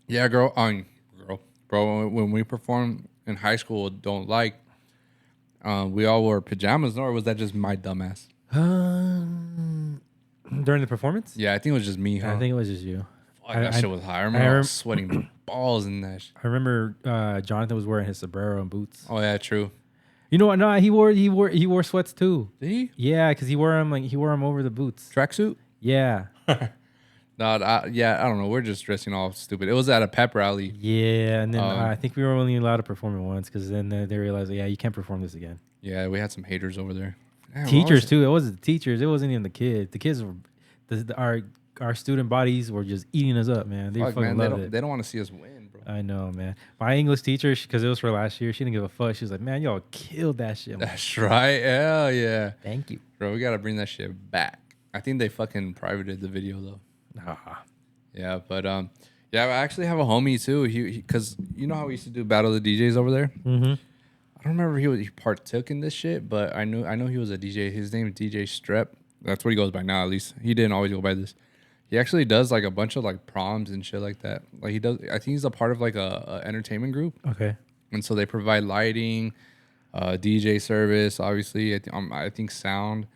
[SPEAKER 1] yeah, bro. When we performed in high school, Don't Like, we all wore pajamas, or was that just my dumbass?
[SPEAKER 2] During the performance?
[SPEAKER 1] Yeah, I think it was just me. Huh?
[SPEAKER 2] I think it was just you.
[SPEAKER 1] That shit was high. I remember I was sweating balls in that shit.
[SPEAKER 2] I remember Jonathan was wearing his sombrero and boots.
[SPEAKER 1] Oh yeah, true.
[SPEAKER 2] You know what? No, he wore sweats too.
[SPEAKER 1] Did he?
[SPEAKER 2] Yeah, because he wore them over the boots.
[SPEAKER 1] Tracksuit?
[SPEAKER 2] Yeah.
[SPEAKER 1] I don't know. We're just dressing all stupid. It was at a pep rally.
[SPEAKER 2] Yeah, and then I think we were only allowed to perform it once because then they realized, yeah, you can't perform this again.
[SPEAKER 1] Yeah, we had some haters over there.
[SPEAKER 2] Damn, teachers too. It wasn't the teachers. It wasn't even the kids. The kids were our student bodies were just eating us up, man. They fucking loved it.
[SPEAKER 1] They don't want to see us win, bro.
[SPEAKER 2] I know, man. My English teacher, because it was for last year, she didn't give a fuck. She was like, man, y'all killed that shit.
[SPEAKER 1] That's right. Hell yeah.
[SPEAKER 2] Thank you,
[SPEAKER 1] bro. We gotta bring that shit back. I think they fucking privated the video though. Yeah, but yeah, I actually have a homie too. He because you know how we used to do Battle of the DJs over there.
[SPEAKER 2] Mm-hmm.
[SPEAKER 1] I don't remember he partook in this shit, but I know he was a DJ. His name is DJ Strep. That's what he goes by now. At least he didn't always go by this. He actually does like a bunch of like proms and shit like that. Like he does. I think he's a part of like a entertainment group.
[SPEAKER 2] Okay.
[SPEAKER 1] And so they provide lighting, DJ service. Obviously, I think sound.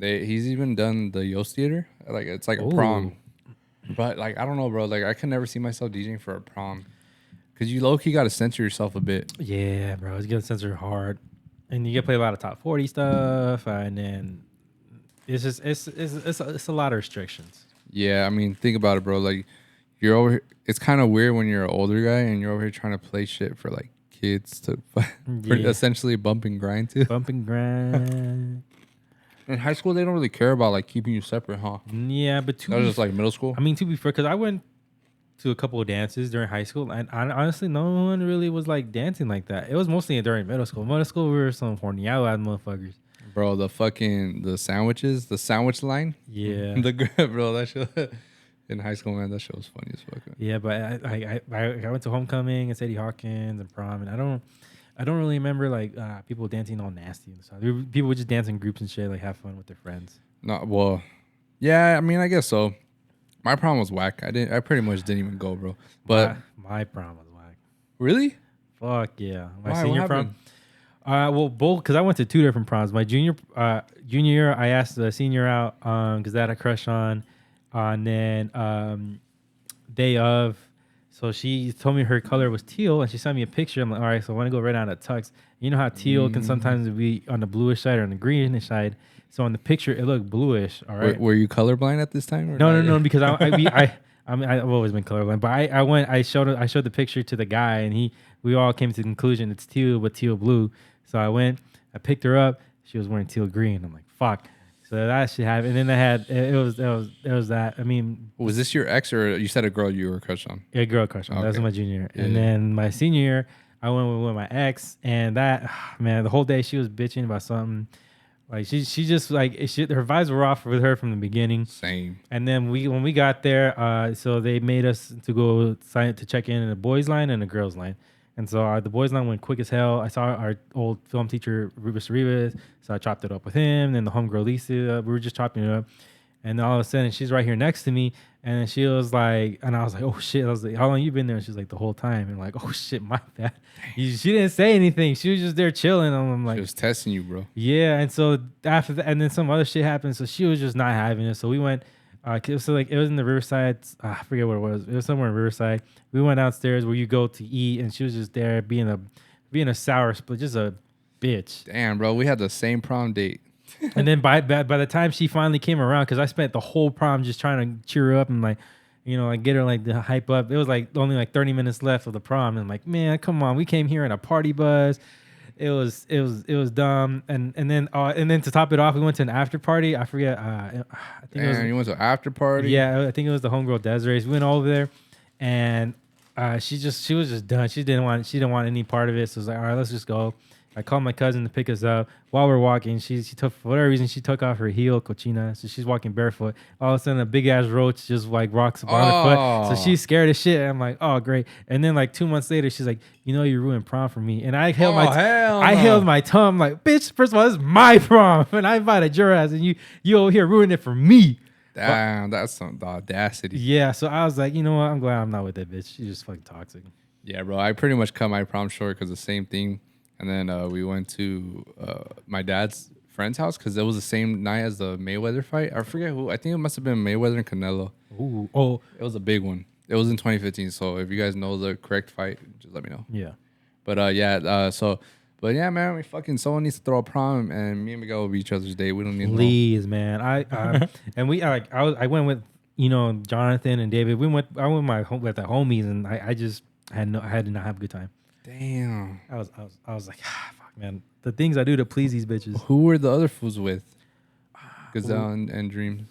[SPEAKER 1] He's even done the Yost Theater. Like it's like a prom. But like I don't know, bro. Like I can never see myself DJing for a prom, cause you low key got to censor yourself a bit.
[SPEAKER 2] Yeah, bro. You got to censor hard, and you got to play a lot of top 40 stuff, and then it's just it's a lot of restrictions.
[SPEAKER 1] Yeah, I mean, think about it, bro. Like you're over here. It's kind of weird when you're an older guy and you're over here trying to play shit for like kids to essentially bump and grind to.
[SPEAKER 2] Bump and grind.
[SPEAKER 1] In high school, they don't really care about like keeping you separate, huh?
[SPEAKER 2] Yeah, but
[SPEAKER 1] that was just like middle school.
[SPEAKER 2] I mean, to be fair, because I went to a couple of dances during high school, and honestly, no one really was like dancing like that. It was mostly during middle school. Middle school, we were some horny ass motherfuckers.
[SPEAKER 1] Bro, the sandwiches, the sandwich line.
[SPEAKER 2] Yeah,
[SPEAKER 1] bro, that shit in high school, man, that shit was funny as fuck. Man.
[SPEAKER 2] Yeah, but I went to homecoming and Sadie Hawkins and prom, and I don't really remember like people dancing all nasty and stuff. People would just dance in groups and shit, like have fun with their friends.
[SPEAKER 1] No, well, yeah, I mean, I guess so. My prom was whack. I pretty much didn't even go, bro. But
[SPEAKER 2] my prom was whack.
[SPEAKER 1] Really?
[SPEAKER 2] Fuck yeah. My senior prom. Well, both because I went to two different proms. My junior year, I asked the senior out because I had a crush on, and then day of. So she told me her color was teal, and she sent me a picture. I'm like, all right, so I want to go right down to tux. You know how teal can sometimes be on the bluish side or on the greenish side. So on the picture, it looked bluish. All right.
[SPEAKER 1] Were you colorblind at this time? Or
[SPEAKER 2] no, because I mean, I've always been colorblind. But I showed the picture to the guy, and we all came to the conclusion it's teal, but teal blue. So I picked her up. She was wearing teal green. I'm like, fuck. So that shit happened. And then it was that. I mean,
[SPEAKER 1] was this your ex or you said a girl you were crushed on?
[SPEAKER 2] Yeah, girl crush on. Okay. That was my junior year. Yeah, and then my senior year, I went with my ex, and that man, the whole day she was bitching about something. Like she just like her vibes were off with her from the beginning.
[SPEAKER 1] Same.
[SPEAKER 2] And then when we got there, so they made us to go sign to check in the boys line and the girls line. And so the boys line went quick as hell. I saw our old film teacher, Rubus Rivas, so I chopped it up with him. Then the homegirl, Lisa, we were just chopping it up. And then all of a sudden, she's right here next to me. And she was like, and I was like, oh, shit. I was like, how long you been there? And she's like, the whole time. And like, oh, shit, my bad. She didn't say anything. She was just there chilling. I'm like,
[SPEAKER 1] she was testing you, bro.
[SPEAKER 2] Yeah. And so after that, and then some other shit happened. So she was just not having it. So we went. So like it was in the Riverside. I forget what it was. It was somewhere in Riverside. We went downstairs where you go to eat, and she was just there being a sour split, just a bitch.
[SPEAKER 1] Damn, bro, we had the same prom date.
[SPEAKER 2] And then by the time she finally came around, because I spent the whole prom just trying to cheer her up and like, you know, like get her like the hype up. It was like only like 30 minutes left of the prom, and I'm like, man, come on, we came here in a party buzz. It was dumb, and then to top it off, we went to an after party. I forget. I think
[SPEAKER 1] you went to an after party.
[SPEAKER 2] Yeah, I think it was the homegirl Desiree's. We went over there, and She was just done. She didn't want any part of it. So I was like, all right, let's just go. I called my cousin to pick us up. While we're walking, she took, for whatever reason, she took off her heel, cochina. So she's walking barefoot. All of a sudden, a big ass roach just like rocks upon her foot. So she's scared as shit. I'm like, oh great. And then like 2 months later, she's like, you know, you ruined prom for me. And I held held my tongue. I'm like, bitch, first of all, this is my prom, and I invited your ass, and you over here ruining it for me.
[SPEAKER 1] Damn, that's some audacity.
[SPEAKER 2] Yeah, so I was like, you know what? I'm glad I'm not with that bitch. She's just fucking toxic.
[SPEAKER 1] Yeah, bro. I pretty much cut my prom short because the same thing. And then we went to my dad's friend's house because it was the same night as the Mayweather fight. I forget who. I think it must have been Mayweather and Canelo.
[SPEAKER 2] Ooh, oh.
[SPEAKER 1] It was a big one. It was in 2015. So if you guys know the correct fight, just let me know.
[SPEAKER 2] Yeah.
[SPEAKER 1] But but yeah, man, we fucking someone needs to throw a prom, and me and Miguel will be each other's date. We don't need
[SPEAKER 2] please, man. I went with Jonathan and David. I went with the homies, and I just I did not have a good time.
[SPEAKER 1] Damn.
[SPEAKER 2] I was like, fuck, man. The things I do to please these bitches.
[SPEAKER 1] Who were the other fools with? Gazelle and Dreams.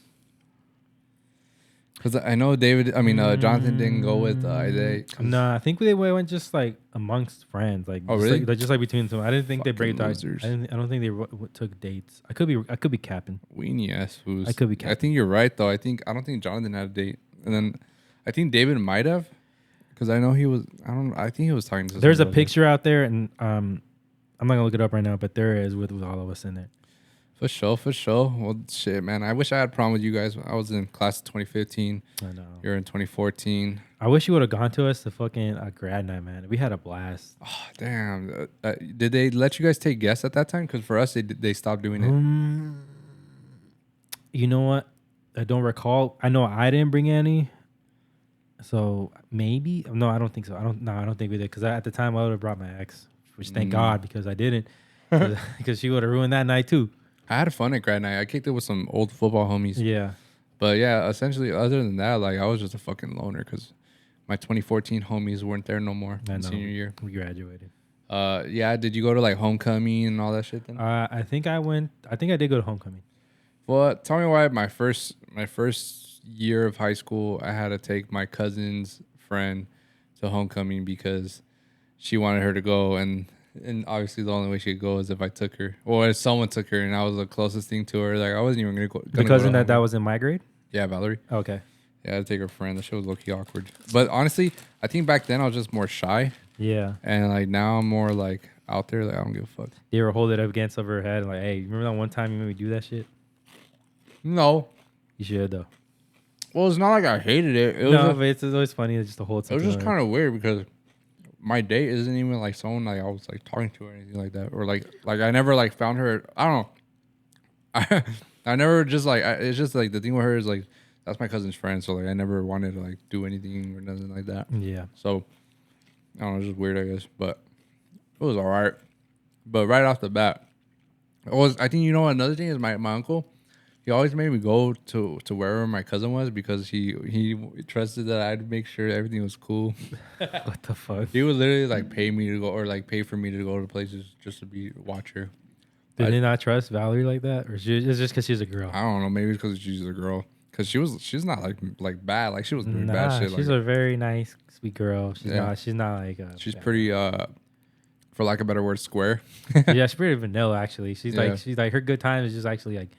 [SPEAKER 1] Because I know Jonathan didn't go with Ide.
[SPEAKER 2] No, I think they went just like amongst friends. Like,
[SPEAKER 1] oh, really?
[SPEAKER 2] Just like between them. I didn't think they break ties.
[SPEAKER 1] Losers.
[SPEAKER 2] I don't think they took dates. I could be capping.
[SPEAKER 1] Weenie ass fools.
[SPEAKER 2] I could be capping.
[SPEAKER 1] I think you're right though. I don't think Jonathan had a date, and then I think David might have. Because I know he was. I think he was talking to.
[SPEAKER 2] There's a picture out there, and I'm not gonna look it up right now, but there is with all of us in there.
[SPEAKER 1] For sure. Well, shit, man. I wish I had prom with you guys. I was in class of 2015.
[SPEAKER 2] I know.
[SPEAKER 1] You're in 2014.
[SPEAKER 2] I wish you would have gone to us to fucking grad night, man. We had a blast.
[SPEAKER 1] Oh, damn. Did they let you guys take guests at that time? Because for us, they stopped doing
[SPEAKER 2] it. You know what? I don't recall. I know I didn't bring any. So maybe. No, I don't think so. I don't think we did. Because at the time, I would have brought my ex. Which thank God, because I didn't. Because she would have ruined that night too.
[SPEAKER 1] I had fun at grad night. I kicked it with some old football homies.
[SPEAKER 2] Yeah.
[SPEAKER 1] But yeah, essentially, other than that, like I was just a fucking loner because my 2014 homies weren't there no more in senior year.
[SPEAKER 2] We graduated.
[SPEAKER 1] Yeah. Did you go to like homecoming and all that shit then?
[SPEAKER 2] I think I did go to homecoming.
[SPEAKER 1] Well, tell me why my first year of high school, I had to take my cousin's friend to homecoming because she wanted her to go, and obviously the only way she could go is if I took her or if someone took her, and I was the closest thing to her. Like I wasn't even gonna go.
[SPEAKER 2] The cousin that was in my grade?
[SPEAKER 1] Yeah, Valerie.
[SPEAKER 2] Okay.
[SPEAKER 1] Yeah, I had to take her friend. That shit was low-key awkward. But honestly, I think back then I was just more shy.
[SPEAKER 2] Yeah.
[SPEAKER 1] And like now I'm more like out there. Like I don't give a fuck.
[SPEAKER 2] You ever hold it up against over her head? Like, hey, remember that one time you made me do that shit?
[SPEAKER 1] No.
[SPEAKER 2] You should though.
[SPEAKER 1] Well, it's not like I hated it.
[SPEAKER 2] But it's always funny just to hold something.
[SPEAKER 1] It was just kind of weird because my date isn't even like someone like I was like talking to or anything like that, or like I never like found her. I don't know. I never just like it's just like the thing with her is like that's my cousin's friend, so like I never wanted to like do anything or nothing like that.
[SPEAKER 2] Yeah.
[SPEAKER 1] So I don't know, it's just weird, I guess, but it was all right. But right off the bat, I think another thing is my uncle. He always made me go to wherever my cousin was because he trusted that I'd make sure everything was cool.
[SPEAKER 2] What the fuck?
[SPEAKER 1] He would literally like pay me to go or like pay for me to go to places just to watch her.
[SPEAKER 2] Did he not trust Valerie like that, or it's just because she's a girl?
[SPEAKER 1] I don't know. Maybe it's because she's a girl. Because she's not like bad. Like she was doing bad shit.
[SPEAKER 2] She's a very nice, sweet girl. She's not like.
[SPEAKER 1] She's pretty for lack of a better word, square.
[SPEAKER 2] Yeah, she's pretty vanilla actually. She's like her good time is just actually like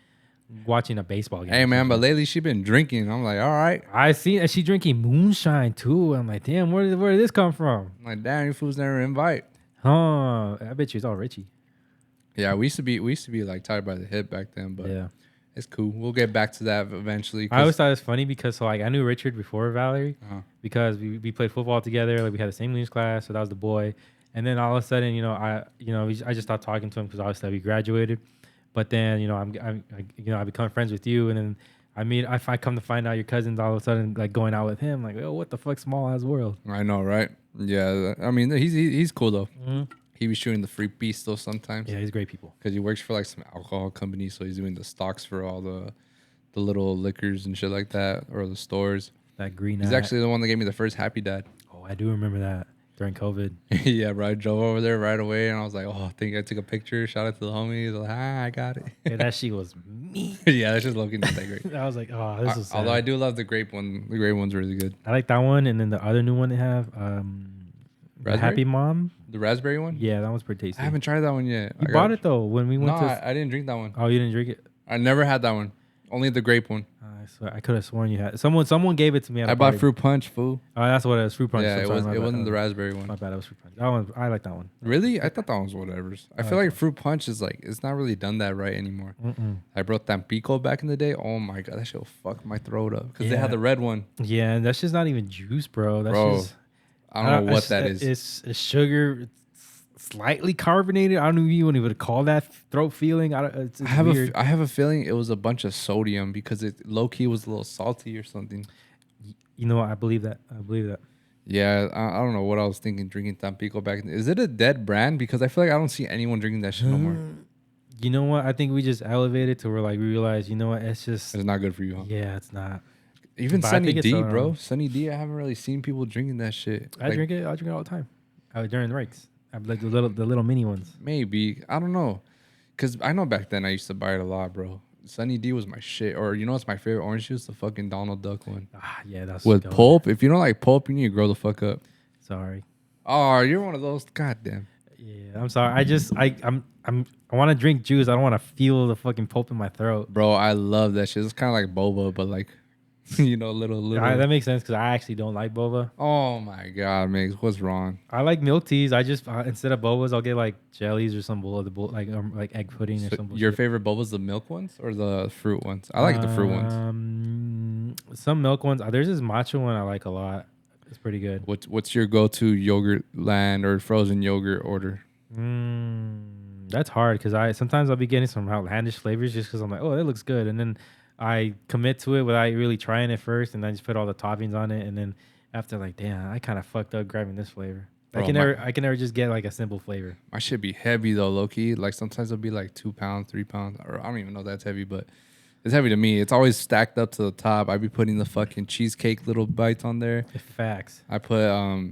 [SPEAKER 2] watching a baseball game.
[SPEAKER 1] Hey man, but lately she been drinking. I'm like, all right.
[SPEAKER 2] I see, and she drinking moonshine too. I'm like, damn, where did this come from?
[SPEAKER 1] I'm like, damn, you fools never invite.
[SPEAKER 2] Huh? I bet she's all Richie.
[SPEAKER 1] Yeah, we used to be like tied by the hip back then, but
[SPEAKER 2] yeah,
[SPEAKER 1] it's cool. We'll get back to that eventually.
[SPEAKER 2] I always thought it was funny because I knew Richard before Valerie because we played football together. Like we had the same English class, so that was the boy. And then all of a sudden, I just stopped talking to him because obviously we graduated. But then, I become friends with you, and then I come to find out your cousin's all of a sudden like going out with him. Like, oh, what the fuck, small ass world.
[SPEAKER 1] I know, right? Yeah, I mean, he's cool though.
[SPEAKER 2] Mm-hmm.
[SPEAKER 1] He be shooting the free piece still sometimes.
[SPEAKER 2] Yeah, he's great people.
[SPEAKER 1] Because he works for like some alcohol company, so he's doing the stocks for all the little liquors and shit like that, or the stores.
[SPEAKER 2] That green.
[SPEAKER 1] He's actually the one that gave me the first Happy Dad.
[SPEAKER 2] Oh, I do remember that. during COVID.
[SPEAKER 1] Yeah, bro. I drove over there right away, and I was like, oh, I think I took a picture. Shout out to the homies. Like, I got it.
[SPEAKER 2] And that shit was me.
[SPEAKER 1] Yeah, that's just looking not that great.
[SPEAKER 2] I was like, oh, this is sad.
[SPEAKER 1] Although I do love the grape one. The grape one's really good.
[SPEAKER 2] I like that one, and then the other new one they have, the Happy Mom.
[SPEAKER 1] The raspberry one?
[SPEAKER 2] Yeah, that one's pretty tasty.
[SPEAKER 1] I haven't tried that one yet.
[SPEAKER 2] You bought it though when we went to.
[SPEAKER 1] No, I didn't drink that one.
[SPEAKER 2] Oh, you didn't drink it?
[SPEAKER 1] I never had that one. Only the grape one.
[SPEAKER 2] I could have sworn you had. Someone gave it to me.
[SPEAKER 1] I bought fruit punch, fool.
[SPEAKER 2] Oh, that's what it was. Fruit punch.
[SPEAKER 1] Yeah, it wasn't the raspberry one.
[SPEAKER 2] My bad. It was fruit punch. That one, I like that one.
[SPEAKER 1] Really? I thought that one was whatever. I feel like fruit punch is like it's not really done that right anymore. I brought Tampico back in the day. Oh my god, that shit will fuck my throat up because they had the red one.
[SPEAKER 2] Yeah, and that's just not even juice, bro. That's just.
[SPEAKER 1] I don't know what that is.
[SPEAKER 2] It's sugar. It's slightly carbonated. I don't even would call that throat feeling. It's weird.
[SPEAKER 1] I have a feeling it was a bunch of sodium because it low key was a little salty or something.
[SPEAKER 2] You know what? I believe that.
[SPEAKER 1] Yeah, I don't know what I was thinking drinking Tampico back. Is it a dead brand? Because I feel like I don't see anyone drinking that shit no more.
[SPEAKER 2] You know what? I think we just elevated to where like we realized, you know what? It's
[SPEAKER 1] not good for you, huh?
[SPEAKER 2] Yeah, it's not.
[SPEAKER 1] Even Sunny D, bro. Sunny D, I haven't really seen people drinking that shit.
[SPEAKER 2] I drink it all the time. During the breaks. I like the little mini ones.
[SPEAKER 1] Maybe. I don't know. Because I know back then I used to buy it a lot, bro. Sunny D was my shit. Or you know what's my favorite orange juice? The fucking Donald Duck one.
[SPEAKER 2] Yeah, that's
[SPEAKER 1] with pulp. If you don't like pulp, you need to grow the fuck up.
[SPEAKER 2] Sorry.
[SPEAKER 1] Oh, you're one of those. Goddamn.
[SPEAKER 2] Yeah, I'm sorry. I want to drink juice. I don't want to feel the fucking pulp in my throat.
[SPEAKER 1] Bro, I love that shit. It's kind of like boba, but like, you know, little.
[SPEAKER 2] That makes sense because I actually don't like boba.
[SPEAKER 1] Oh my god, Migs, what's wrong?
[SPEAKER 2] I like milk teas. I just instead of bobas, I'll get like jellies or some like egg pudding or something.
[SPEAKER 1] Your favorite bobas, the milk ones or the fruit ones? I like the fruit ones.
[SPEAKER 2] Some milk ones. There's this matcha one I like a lot. It's pretty good.
[SPEAKER 1] What's your go-to yogurt land or frozen yogurt order?
[SPEAKER 2] That's hard because sometimes I'll be getting some outlandish flavors just because I'm like, oh, that looks good, and then I commit to it without really trying it first, and I just put all the toppings on it, and then after like, damn, I kind of fucked up grabbing this flavor. Bro, I can never just get like a simple flavor.
[SPEAKER 1] My shit be heavy though, low key. Like sometimes it'll be like 2 pounds, 3 pounds, or I don't even know if that's heavy, but it's heavy to me. It's always stacked up to the top. I be putting the fucking cheesecake little bites on there.
[SPEAKER 2] Facts.
[SPEAKER 1] I put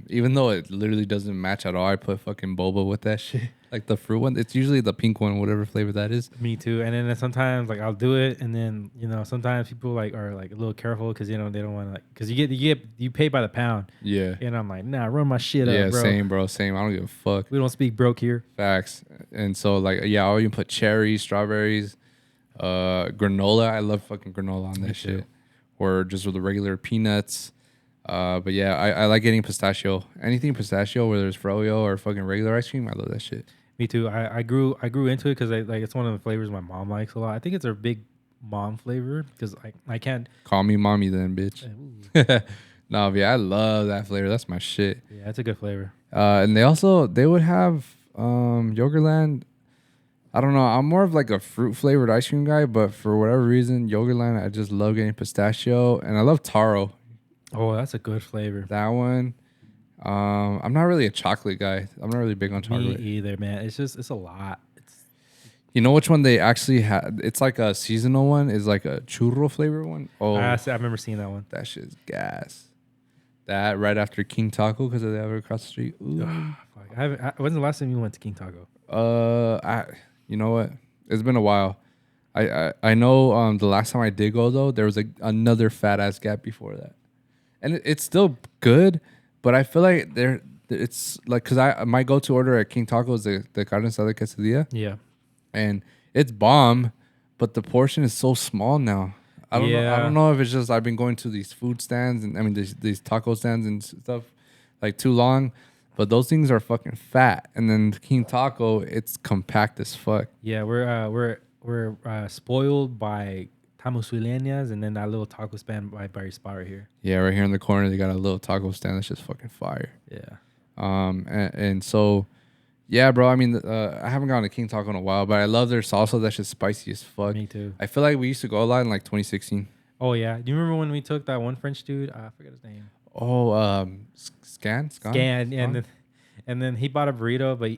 [SPEAKER 1] even though it literally doesn't match at all, I put fucking boba with that shit. Like the fruit one. It's usually the pink one, whatever flavor that is.
[SPEAKER 2] Me too. And then sometimes like I'll do it, and then sometimes people like are like a little careful because they don't want to like because you pay by the pound.
[SPEAKER 1] Yeah.
[SPEAKER 2] And I'm like, nah, run my shit up, bro.
[SPEAKER 1] Yeah, same, bro. Same. I don't give a fuck.
[SPEAKER 2] We don't speak broke here.
[SPEAKER 1] Facts. And so like I'll even put cherries, strawberries. Granola, I love fucking granola on that shit, or just with the regular peanuts. But yeah, I like getting pistachio. Anything pistachio, whether it's froyo or fucking regular ice cream, I love that shit.
[SPEAKER 2] Me too. I grew into it because it's one of the flavors my mom likes a lot. I think it's a big mom flavor because I can't
[SPEAKER 1] call me mommy then, bitch. No, yeah, I love that flavor. That's my shit.
[SPEAKER 2] Yeah, it's a good flavor.
[SPEAKER 1] And they would have Yogurtland. I don't know. I'm more of like a fruit flavored ice cream guy, but for whatever reason, Yogurtland, I just love getting pistachio, and I love taro.
[SPEAKER 2] Oh, that's a good flavor.
[SPEAKER 1] That one. I'm not really a chocolate guy. I'm not really big on chocolate.
[SPEAKER 2] Me either, man. It's a lot.
[SPEAKER 1] You know which one they actually had? It's like a seasonal one. It's like a churro flavor one. Oh,
[SPEAKER 2] I remember seeing that one.
[SPEAKER 1] That shit's gas. That right after King Taco because they have it across the street. Ooh.
[SPEAKER 2] When's the last time you went to King Taco?
[SPEAKER 1] You know what? It's been a while. I know the last time I did go though, there was another fat ass gap before that, and it's still good, but I feel like it's like because my go to order at King Taco is the carne asada quesadilla.
[SPEAKER 2] Yeah,
[SPEAKER 1] and it's bomb, but the portion is so small now. I don't know if it's just I've been going to these food stands and I mean these taco stands and stuff like too long. But those things are fucking fat, and then King Taco, it's compact as fuck.
[SPEAKER 2] Yeah, we're spoiled by Tamusuleñas, and then that little taco stand by your spot right here.
[SPEAKER 1] Yeah, right here in the corner, they got a little taco stand that's just fucking fire.
[SPEAKER 2] Yeah.
[SPEAKER 1] And so, yeah, bro. I mean, I haven't gone to King Taco in a while, but I love their salsa. That's just spicy as fuck.
[SPEAKER 2] Me too.
[SPEAKER 1] I feel like we used to go a lot in like 2016.
[SPEAKER 2] Oh yeah. Do you remember when we took that one French dude? I forget his name.
[SPEAKER 1] Oh, Scan,
[SPEAKER 2] and then he bought a burrito, but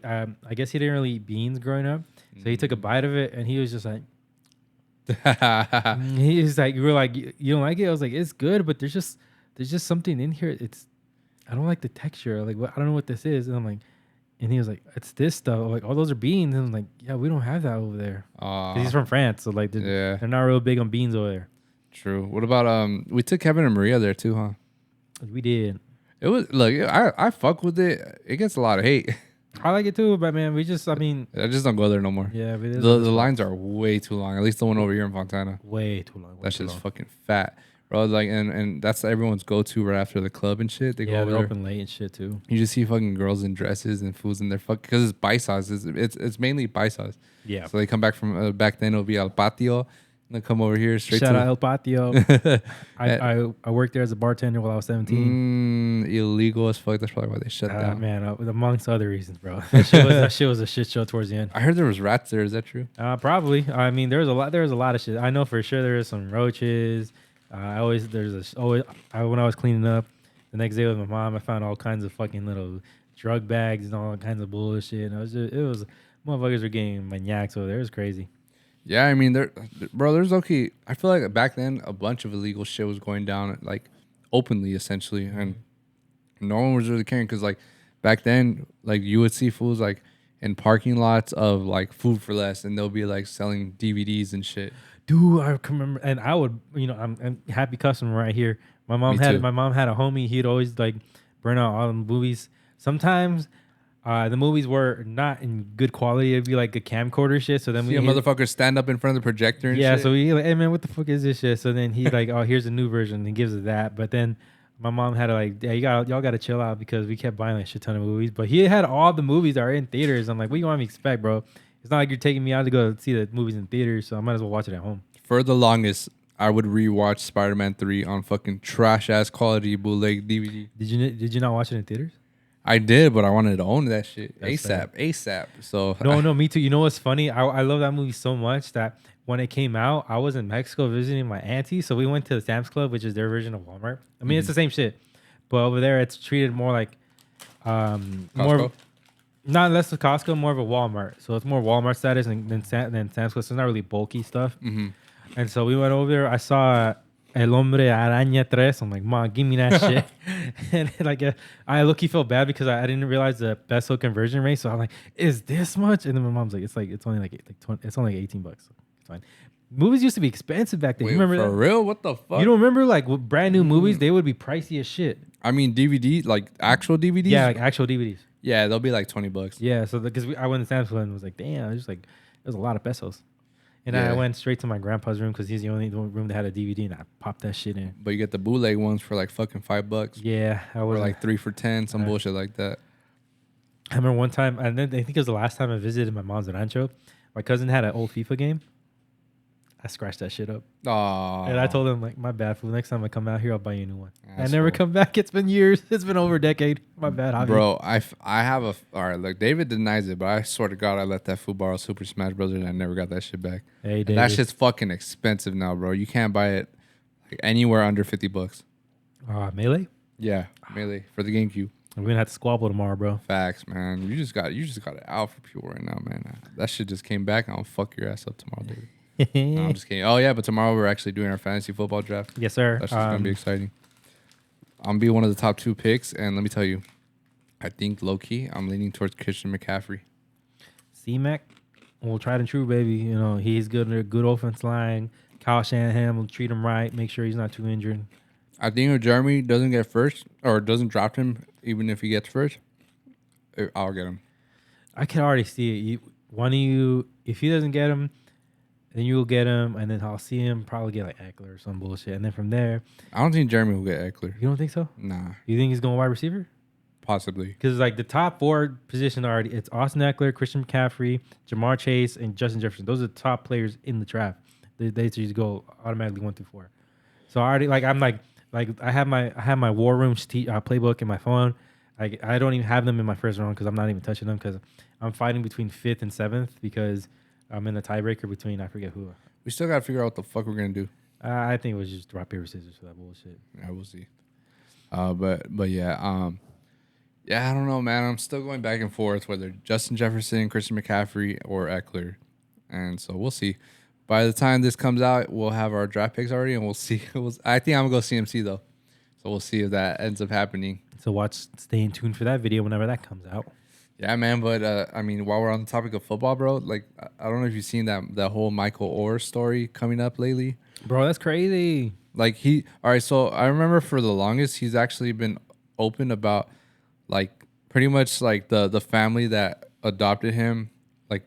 [SPEAKER 2] I guess he didn't really eat beans growing up, so he took a bite of it and he was just like, we were like, you don't like it? I was like, it's good, but there's just something in here. It's I don't like the texture. Like, what? I don't know what this is. And I'm like, and he was like, it's this stuff. I'm like, oh, those are beans. And I'm like, yeah, we don't have that over there. Because he's from France, so like,
[SPEAKER 1] Yeah,
[SPEAKER 2] they're not real big on beans over there.
[SPEAKER 1] true. What about we took Kevin and Maria there too, huh?
[SPEAKER 2] We did.
[SPEAKER 1] It was look, I fuck with it. It gets a lot of hate.
[SPEAKER 2] I like it too, but man, we just, I mean,
[SPEAKER 1] I just don't go there no more.
[SPEAKER 2] yeah, but
[SPEAKER 1] The lines are way too long. At least the one over here in Fontana.
[SPEAKER 2] way too long.
[SPEAKER 1] That shit's fucking fat, bro. Like, and that's everyone's go to right after the club and shit. They go over
[SPEAKER 2] they're
[SPEAKER 1] there.
[SPEAKER 2] open late and shit too.
[SPEAKER 1] You just see fucking girls in dresses and fools in their fuck because it's paisas. It's mainly paisas.
[SPEAKER 2] Yeah.
[SPEAKER 1] So they come back from back then it'll be al patio. And they come over here straight
[SPEAKER 2] Shout
[SPEAKER 1] to
[SPEAKER 2] out El Patio. I worked there as a bartender while I was 17.
[SPEAKER 1] Illegal as fuck. That's probably why they shut down.
[SPEAKER 2] Man, amongst other reasons, bro. That shit was a shit show towards the end.
[SPEAKER 1] I heard there was rats there. Is that true?
[SPEAKER 2] Probably. I mean, there was a lot of shit. I know for sure there was some roaches. When I was cleaning up the next day with my mom, I found all kinds of fucking little drug bags and all kinds of bullshit. And it was motherfuckers were getting maniacs over there. It was crazy.
[SPEAKER 1] Yeah, I mean, there's okay. I feel like back then a bunch of illegal shit was going down like openly, essentially, and no one was really caring because like back then, like you would see fools like in parking lots of like Food for Less, and they'll be like selling DVDs and shit.
[SPEAKER 2] Dude, I can remember, and I would, I'm happy customer right here. My mom had a homie. He'd always like burn out all the movies. Sometimes the movies were not in good quality. It'd be like a camcorder shit. So then
[SPEAKER 1] See a motherfucker stand up in front of the projector and shit.
[SPEAKER 2] So we like, hey man, what the fuck is this shit? So then he like, oh, here's a new version. And he gives us that. But then my mom had to like, yeah, y'all got to chill out because we kept buying like a shit ton of movies. But he had all the movies that are in theaters. I'm like, what do you want me to expect, bro? It's not like you're taking me out to go see the movies in theaters. So I might as well watch it at home.
[SPEAKER 1] For the longest, I would rewatch Spider-Man 3 on fucking trash ass quality bootleg DVD.
[SPEAKER 2] Did you not watch it in theaters?
[SPEAKER 1] I did, but I wanted to own that shit
[SPEAKER 2] That's
[SPEAKER 1] ASAP. So
[SPEAKER 2] no, me too. You know what's funny? I love that movie so much that when it came out, I was in Mexico visiting my auntie, so we went to the Sam's Club, which is their version of Walmart. I mean, it's the same shit, but over there it's treated more like not less of Costco, more of a Walmart. So it's more Walmart status than Sam's Club. So it's not really bulky stuff.
[SPEAKER 1] Mm-hmm.
[SPEAKER 2] And so we went over there. I saw El Hombre Araña 3. I'm like, Mom, give me that shit. And like, I look-y felt bad because I didn't realize the peso conversion rate. So I'm like, is this much? And then my mom's like, it's only like 20, it's only like $18. It's fine. Movies used to be expensive back then.
[SPEAKER 1] Wait,
[SPEAKER 2] you remember
[SPEAKER 1] for
[SPEAKER 2] that?
[SPEAKER 1] real? What the fuck?
[SPEAKER 2] You don't remember like brand new movies? They would be pricey as shit.
[SPEAKER 1] I mean, DVD, like actual DVDs?
[SPEAKER 2] Yeah, like actual DVDs.
[SPEAKER 1] Yeah, they'll be like $20.
[SPEAKER 2] Yeah, so because I went to Sam's Club and was like, damn, it was like, there's a lot of pesos. And
[SPEAKER 1] Yeah.
[SPEAKER 2] I went straight to my grandpa's room because he's the only room that had a DVD, and I popped that shit in.
[SPEAKER 1] But you get the bootleg ones for like fucking $5.
[SPEAKER 2] Yeah, I was
[SPEAKER 1] Or like 3 for 10, some bullshit like that.
[SPEAKER 2] I remember one time, and then I think it was the last time I visited my mom's rancho. My cousin had an old FIFA game. I scratched that shit up.
[SPEAKER 1] Aww.
[SPEAKER 2] And I told him, like, my bad, fool. Next time I come out here, I'll buy you a new one. I
[SPEAKER 1] Asshole.
[SPEAKER 2] never come back. It's been years. It's been over a decade. My bad, Javi.
[SPEAKER 1] Bro, I have a... All right, look, David denies it, but I swear to God, I let that fool borrow Super Smash Bros. And I never got that shit back.
[SPEAKER 2] Hey,
[SPEAKER 1] And that shit's fucking expensive now, bro. You can't buy it like, anywhere under $50.
[SPEAKER 2] Melee?
[SPEAKER 1] Yeah, Melee for the GameCube.
[SPEAKER 2] I'm going to have to squabble tomorrow, bro.
[SPEAKER 1] Facts, man. You just got it out for people right now, man. That shit just came back. I'll fuck your ass up tomorrow, David. No, I'm just kidding. Oh yeah, but tomorrow we're actually doing our fantasy football draft.
[SPEAKER 2] Yes, sir.
[SPEAKER 1] That's just gonna be exciting. I'm gonna be one of the top 2 picks, and let me tell you, I think low key I'm leaning towards Christian McCaffrey.
[SPEAKER 2] C-Mac, well, tried and true, baby. You know, he's good in a good offense line. Kyle Shanahan will treat him right, make sure he's not too injured.
[SPEAKER 1] I think if Jeremy doesn't get first or doesn't draft him, even if he gets first, I'll get him.
[SPEAKER 2] I can already see it. One of you, if he doesn't get him, then you'll get him, and then I'll see him probably get like Eckler or some bullshit. And then from there,
[SPEAKER 1] I don't think Jeremy will get Eckler.
[SPEAKER 2] you don't think so?
[SPEAKER 1] Nah,
[SPEAKER 2] You think he's going wide receiver?
[SPEAKER 1] possibly.
[SPEAKER 2] Because like the top 4 position already, it's Austin Eckler, Christian McCaffrey, Jamar Chase, and Justin Jefferson. Those are the top players in the draft. They just go automatically 1 through 4. So I already like I have my War Room playbook in my phone. I don't even have them in my first round because I'm not even touching them because I'm fighting between 5th and 7th because I'm in a tiebreaker between I forget who.
[SPEAKER 1] We still gotta figure out what the fuck we're gonna do.
[SPEAKER 2] I think it was just rock paper scissors for that bullshit.
[SPEAKER 1] Yeah, we'll see. But yeah, yeah, I don't know, man. I'm still going back and forth whether Justin Jefferson, Christian McCaffrey, or Eckler, and so we'll see. By the time this comes out, we'll have our draft picks already, and we'll see. I think I'm gonna go CMC though, so we'll see if that ends up happening.
[SPEAKER 2] So stay tuned for that video whenever that comes out.
[SPEAKER 1] Yeah, man. But I mean, while we're on the topic of football, bro, like I don't know if you've seen that whole Michael Orr story coming up lately.
[SPEAKER 2] Bro, that's crazy.
[SPEAKER 1] Like all right. So I remember for the longest, he's actually been open about like pretty much like the family that adopted him, like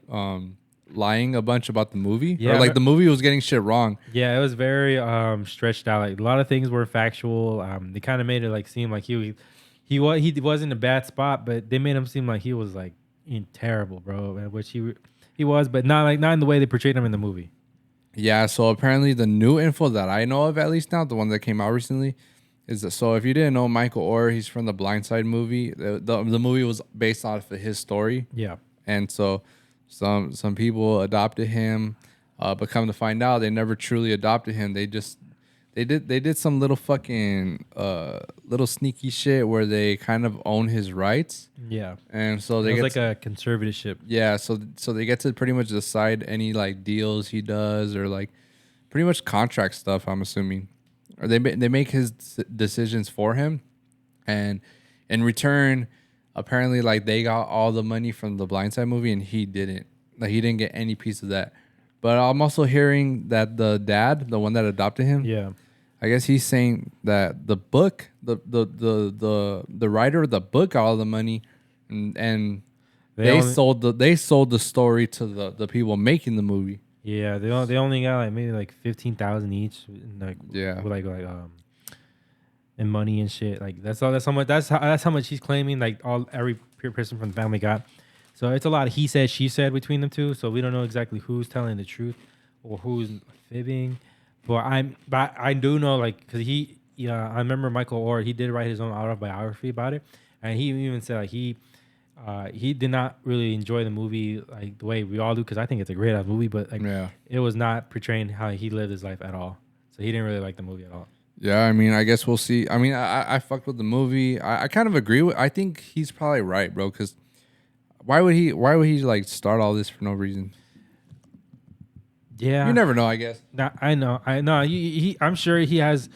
[SPEAKER 1] lying a bunch about the movie,
[SPEAKER 2] Yeah,
[SPEAKER 1] or like the movie was getting shit wrong.
[SPEAKER 2] Yeah, it was very stretched out. Like a lot of things were factual. They kind of made it like seem like he was in a bad spot, but they made him seem like he was like terrible, bro. Which he was, but not in the way they portrayed him in the movie.
[SPEAKER 1] Yeah. So apparently, the new info that I know of, at least now, the one that came out recently, is that, so if you didn't know Michael Orr, he's from the Blind Side movie. The movie was based off of his story.
[SPEAKER 2] Yeah.
[SPEAKER 1] And so some people adopted him, but come to find out, they never truly adopted him. They did some little fucking little sneaky shit where they kind of own his rights.
[SPEAKER 2] Yeah.
[SPEAKER 1] And so
[SPEAKER 2] it was like a conservatorship.
[SPEAKER 1] Yeah, so they get to pretty much decide any like deals he does, or like pretty much contract stuff, I'm assuming. Or they make his decisions for him, and in return, apparently like they got all the money from the Blindside movie and he didn't. Like he didn't get any piece of that. But I'm also hearing that the dad, the one that adopted him,
[SPEAKER 2] Yeah.
[SPEAKER 1] I guess he's saying that the book, the writer of the book got all the money, and they sold the story to the people making the movie.
[SPEAKER 2] Yeah, they only got like maybe like 15,000 each, like
[SPEAKER 1] Yeah,
[SPEAKER 2] with like and money and shit. Like that's how much he's claiming. Like every person from the family got. So it's a lot of he said she said between them two. So we don't know exactly who's telling the truth or who's fibbing. But I do know, like, because I remember Michael Orr, he did write his own autobiography about it, and he even said like he did not really enjoy the movie like the way we all do, because I think it's a great ass movie, but like it was not portraying how he lived his life at all. So he didn't really like the movie at all.
[SPEAKER 1] Yeah, I mean, I guess we'll see. I mean, I fucked with the movie. I kind of agree with. I think he's probably right, bro. Because why would he like start all this for no reason?
[SPEAKER 2] Yeah,
[SPEAKER 1] you never know. I guess.
[SPEAKER 2] I know. I'm sure he has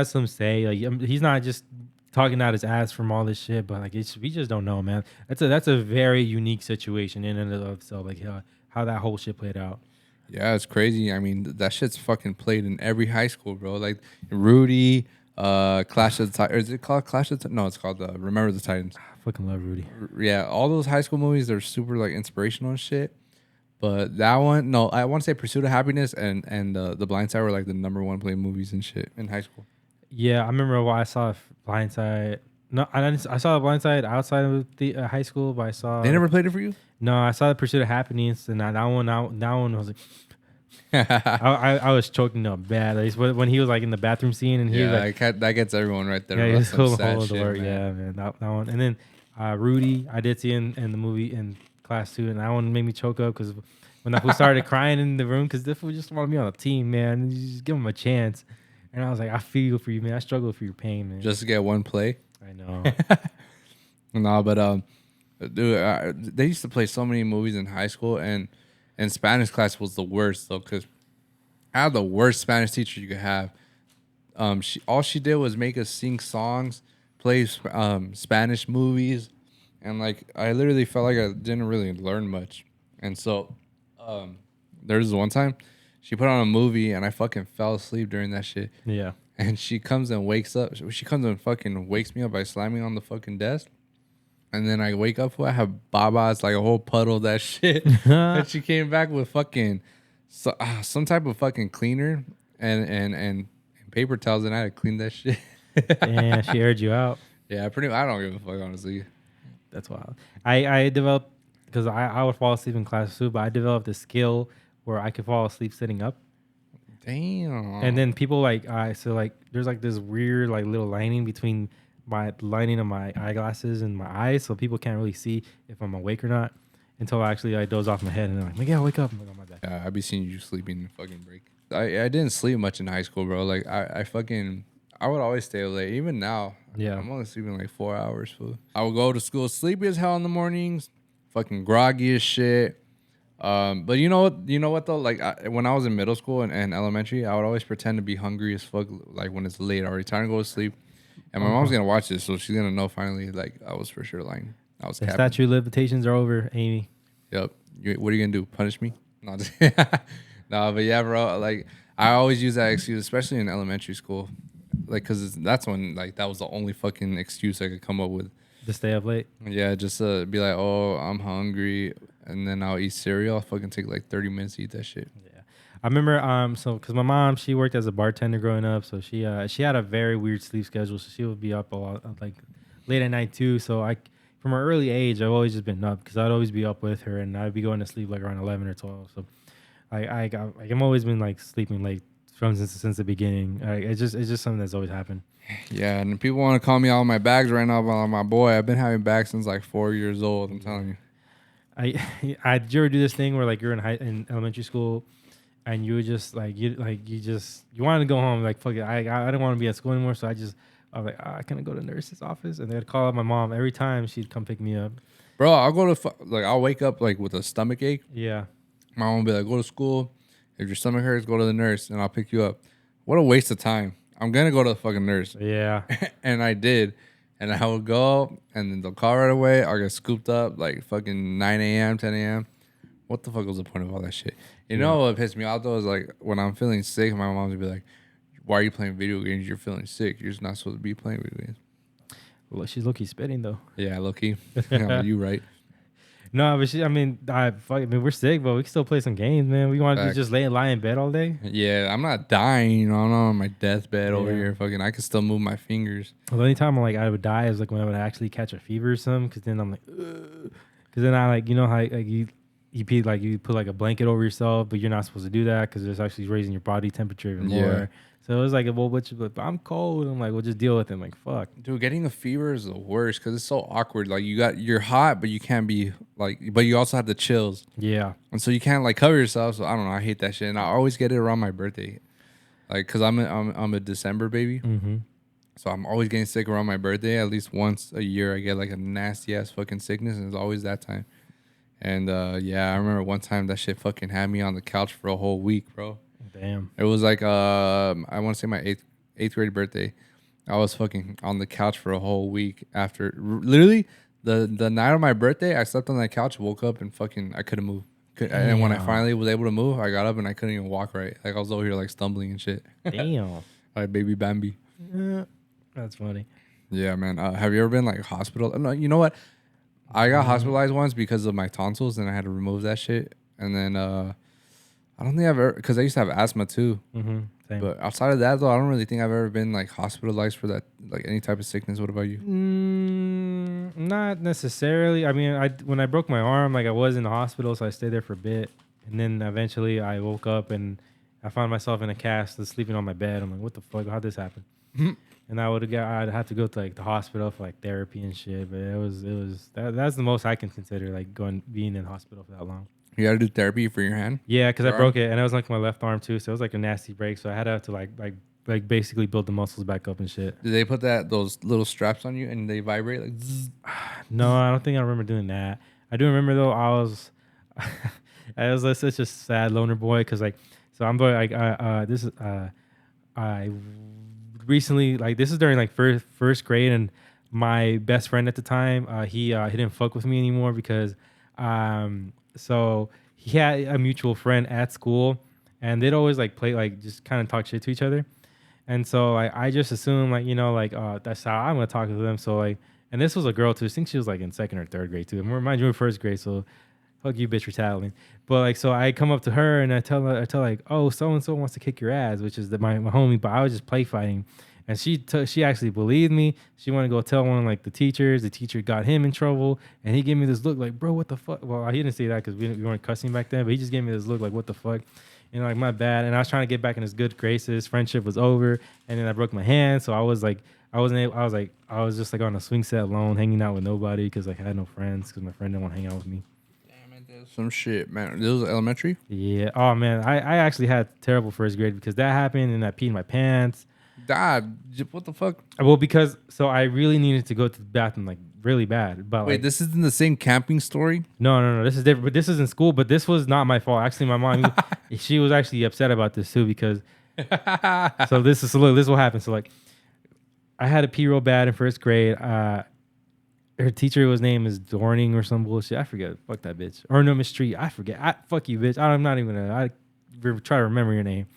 [SPEAKER 2] some say. Like he's not just talking out his ass from all this shit, but like we just don't know, man. That's a very unique situation in and of itself. Like how that whole shit played out.
[SPEAKER 1] Yeah, it's crazy. I mean, that shit's fucking played in every high school, bro. Like Rudy, Clash of the Titans. Is it called Clash of the Titans? No, it's called Remember the Titans.
[SPEAKER 2] I fucking love Rudy.
[SPEAKER 1] Yeah, all those high school movies are super like inspirational and shit. But that one, no, I want to say Pursuit of Happiness and The Blind Side were like the number one play movies and shit in high school.
[SPEAKER 2] Yeah, I remember when I saw Blind Side. No, I saw The Blind Side outside of the high school, but I saw.
[SPEAKER 1] They never played it for you?
[SPEAKER 2] No, I saw The Pursuit of Happiness, and that one was like. I was choking up bad. Like, when he was like in the bathroom scene, and he was like,
[SPEAKER 1] that gets everyone right there.
[SPEAKER 2] Yeah,
[SPEAKER 1] hold the
[SPEAKER 2] word. Yeah, man, that one. And then Rudy, I did see in the movie in class 2, and that one made me choke up because when that fool started crying in the room, because this fool just wanted me on the team, man. You just give him a chance. And I was like, I feel for you, man. I struggle for your pain, man.
[SPEAKER 1] Just to get one play.
[SPEAKER 2] I know.
[SPEAKER 1] No, but dude, they used to play so many movies in high school, and Spanish class was the worst though, because I had the worst Spanish teacher you could have. All she did was make us sing songs, play Spanish movies, and like I literally felt like I didn't really learn much. And so there was one time she put on a movie and I fucking fell asleep during that shit.
[SPEAKER 2] Yeah.
[SPEAKER 1] And she comes and wakes up. She comes and fucking wakes me up by slamming on the fucking desk. And then I wake up, I have babas, like a whole puddle of that shit. And she came back with fucking some type of fucking cleaner and paper towels, and I had to clean that shit.
[SPEAKER 2] Yeah, she aired you out.
[SPEAKER 1] Yeah, I don't give a fuck, honestly.
[SPEAKER 2] That's wild. I developed, because I would fall asleep in class too, but I developed a skill where I could fall asleep sitting up.
[SPEAKER 1] Damn.
[SPEAKER 2] And then people like, so like there's like this weird like little lining between my lining of my eyeglasses and my eyes, so people can't really see if I'm awake or not until actually I doze off my head and they're like, Miguel, wake up. I'm like, oh my bad.
[SPEAKER 1] Yeah, I'd be seeing you sleeping in the fucking break. I didn't sleep much in high school, bro. Like I would always stay late. Even now,
[SPEAKER 2] yeah,
[SPEAKER 1] I'm only sleeping like 4 hours. Fool. I would go to school sleepy as hell in the mornings, fucking groggy as shit. But you know what though? Like when I was in middle school and elementary, I would always pretend to be hungry as fuck. Like when it's late, already time to go to sleep. And my mom's gonna watch this, so she's gonna know finally. Like I was for sure lying. I was
[SPEAKER 2] The
[SPEAKER 1] capping.
[SPEAKER 2] statute of limitations are over, Amy.
[SPEAKER 1] Yep. What are you gonna do? Punish me? No, no. But yeah, bro. Like I always use that excuse, especially in elementary school, like because that's when like that was the only fucking excuse I could come up with.
[SPEAKER 2] To stay up late.
[SPEAKER 1] Yeah, just be like, oh, I'm hungry, and then I'll eat cereal. I'll fucking take like 30 minutes to eat that shit.
[SPEAKER 2] Yeah, I remember. So because my mom, she worked as a bartender growing up, so she had a very weird sleep schedule. So she would be up a lot, like late at night too. So from an early age, I've always just been up because I'd always be up with her, and I'd be going to sleep like around 11 or 12. So I'm always been like sleeping late since the beginning. It's just something that's always happened.
[SPEAKER 1] Yeah, and people want to call me all my bags right now, but I'm my boy. I've been having bags since like 4 years old. I'm telling you.
[SPEAKER 2] Did you ever do this thing where like you're in elementary school, and you would just you wanted to go home, like fuck it, I don't want to be at school anymore, so I was like, I can go to the nurse's office, and they'd call up my mom every time she'd come pick me up.
[SPEAKER 1] Bro, I'll go to I'll wake up like with a stomach ache.
[SPEAKER 2] Yeah,
[SPEAKER 1] my mom will be like, go to school. If your stomach hurts, go to the nurse, and I'll pick you up. What a waste of time. I'm gonna go to the fucking nurse.
[SPEAKER 2] Yeah.
[SPEAKER 1] And I did. And I would go, and then they'll call right away. I'll get scooped up like fucking 9 a.m., 10 a.m. What the fuck was the point of all that shit? You know what pissed me off though is like when I'm feeling sick, my mom would be like, why are you playing video games? You're feeling sick. You're just not supposed to be playing video games.
[SPEAKER 2] Well, she's low-key spitting though.
[SPEAKER 1] Yeah, low-key. You right.
[SPEAKER 2] No, but we're sick, but we can still play some games, man. We want to just lie in bed all day.
[SPEAKER 1] Yeah, I'm not dying. I'm not on my deathbed over here. Fucking, I can still move my fingers.
[SPEAKER 2] Well, the only time I would die is like when I would actually catch a fever or something, because then I'm like, because then I like, you know how like you put like a blanket over yourself, but you're not supposed to do that because it's actually raising your body temperature even more. So it was like, well, but I'm cold. I'm like, we'll just deal with it. I'm like, fuck.
[SPEAKER 1] Dude, getting a fever is the worst because it's so awkward. Like you're hot, but you can't be like, but you also have the chills.
[SPEAKER 2] Yeah.
[SPEAKER 1] And so you can't like cover yourself. So I don't know. I hate that shit. And I always get it around my birthday. Like, cause I'm a December baby.
[SPEAKER 2] Mm-hmm.
[SPEAKER 1] So I'm always getting sick around my birthday. At least once a year, I get like a nasty ass fucking sickness. And it's always that time. And yeah, I remember one time that shit fucking had me on the couch for a whole week, bro.
[SPEAKER 2] Damn.
[SPEAKER 1] It was like I want to say my eighth grade birthday. I was fucking on the couch for a whole week after literally the night of my birthday. I slept on that couch, woke up, and fucking I couldn't move. And when I finally was able to move, I got up and I couldn't even walk right. Like I was over here like stumbling and shit.
[SPEAKER 2] Damn.
[SPEAKER 1] Like baby Bambi.
[SPEAKER 2] Yeah, that's funny.
[SPEAKER 1] Yeah, man. Have you ever been like hospital? No, you know what? I got hospitalized once because of my tonsils, and I had to remove that shit. And then I don't think I've ever, because I used to have asthma too.
[SPEAKER 2] Mm-hmm. Same.
[SPEAKER 1] But outside of that, though, I don't really think I've ever been like hospitalized for that, like any type of sickness. What about you?
[SPEAKER 2] Not necessarily. I mean, when I broke my arm, like I was in the hospital, so I stayed there for a bit, and then eventually I woke up and I found myself in a cast, sleeping on my bed. I'm like, what the fuck? How'd this happen? And I'd have to go to like the hospital for like therapy and shit. But that's the most I can consider like being in the hospital for that long.
[SPEAKER 1] You got to do therapy for your hand?
[SPEAKER 2] Yeah, because I broke it, and it was like my left arm too, so it was like a nasty break. So I had to like basically build the muscles back up and shit.
[SPEAKER 1] Did they put those little straps on you and they vibrate like? Zzz?
[SPEAKER 2] No, I don't think I remember doing that. I do remember though. I was like such a sad loner boy because like, so I'm going like I recently, like, this is during like first grade, and my best friend at the time, he didn't fuck with me anymore because so he had a mutual friend at school, and they'd always like play, like just kind of talk shit to each other. And so I just assumed like, you know, like that's how I'm gonna talk to them. So like, and this was a girl too. I think she was like in second or third grade too. And mind you, we're first grade, so fuck you, bitch, for tattling. But like, so I come up to her and I tell like, oh, so and so wants to kick your ass, which is my homie. But I was just play fighting, and she actually believed me. She wanted to go tell one of like the teachers. The teacher got him in trouble, and he gave me this look like, bro, what the fuck? Well, he didn't say that because we weren't cussing back then, but he just gave me this look like, what the fuck? You know, like, my bad. And I was trying to get back in his good graces. Friendship was over, and then I broke my hand, so I was like, I was just like on a swing set alone, hanging out with nobody because like I had no friends because my friend didn't want to hang out with me.
[SPEAKER 1] Some shit, man. This was elementary?
[SPEAKER 2] Yeah. Oh, man. I actually had terrible first grade because that happened and I peed my pants.
[SPEAKER 1] Dad, what the fuck?
[SPEAKER 2] Well, because so I really needed to go to the bathroom like really bad. But
[SPEAKER 1] wait,
[SPEAKER 2] like,
[SPEAKER 1] this isn't the same camping story?
[SPEAKER 2] No. This is different. But this is in school. But this was not my fault. Actually, my mom, she was actually upset about this too because. So this is what happened. So like, I had a pee real bad in first grade. Her teacher was name is Dorning or some bullshit. I forget. Fuck that bitch. Or no, Miss Street. I forget. Fuck you, bitch. I'm not even gonna. Try to remember your name.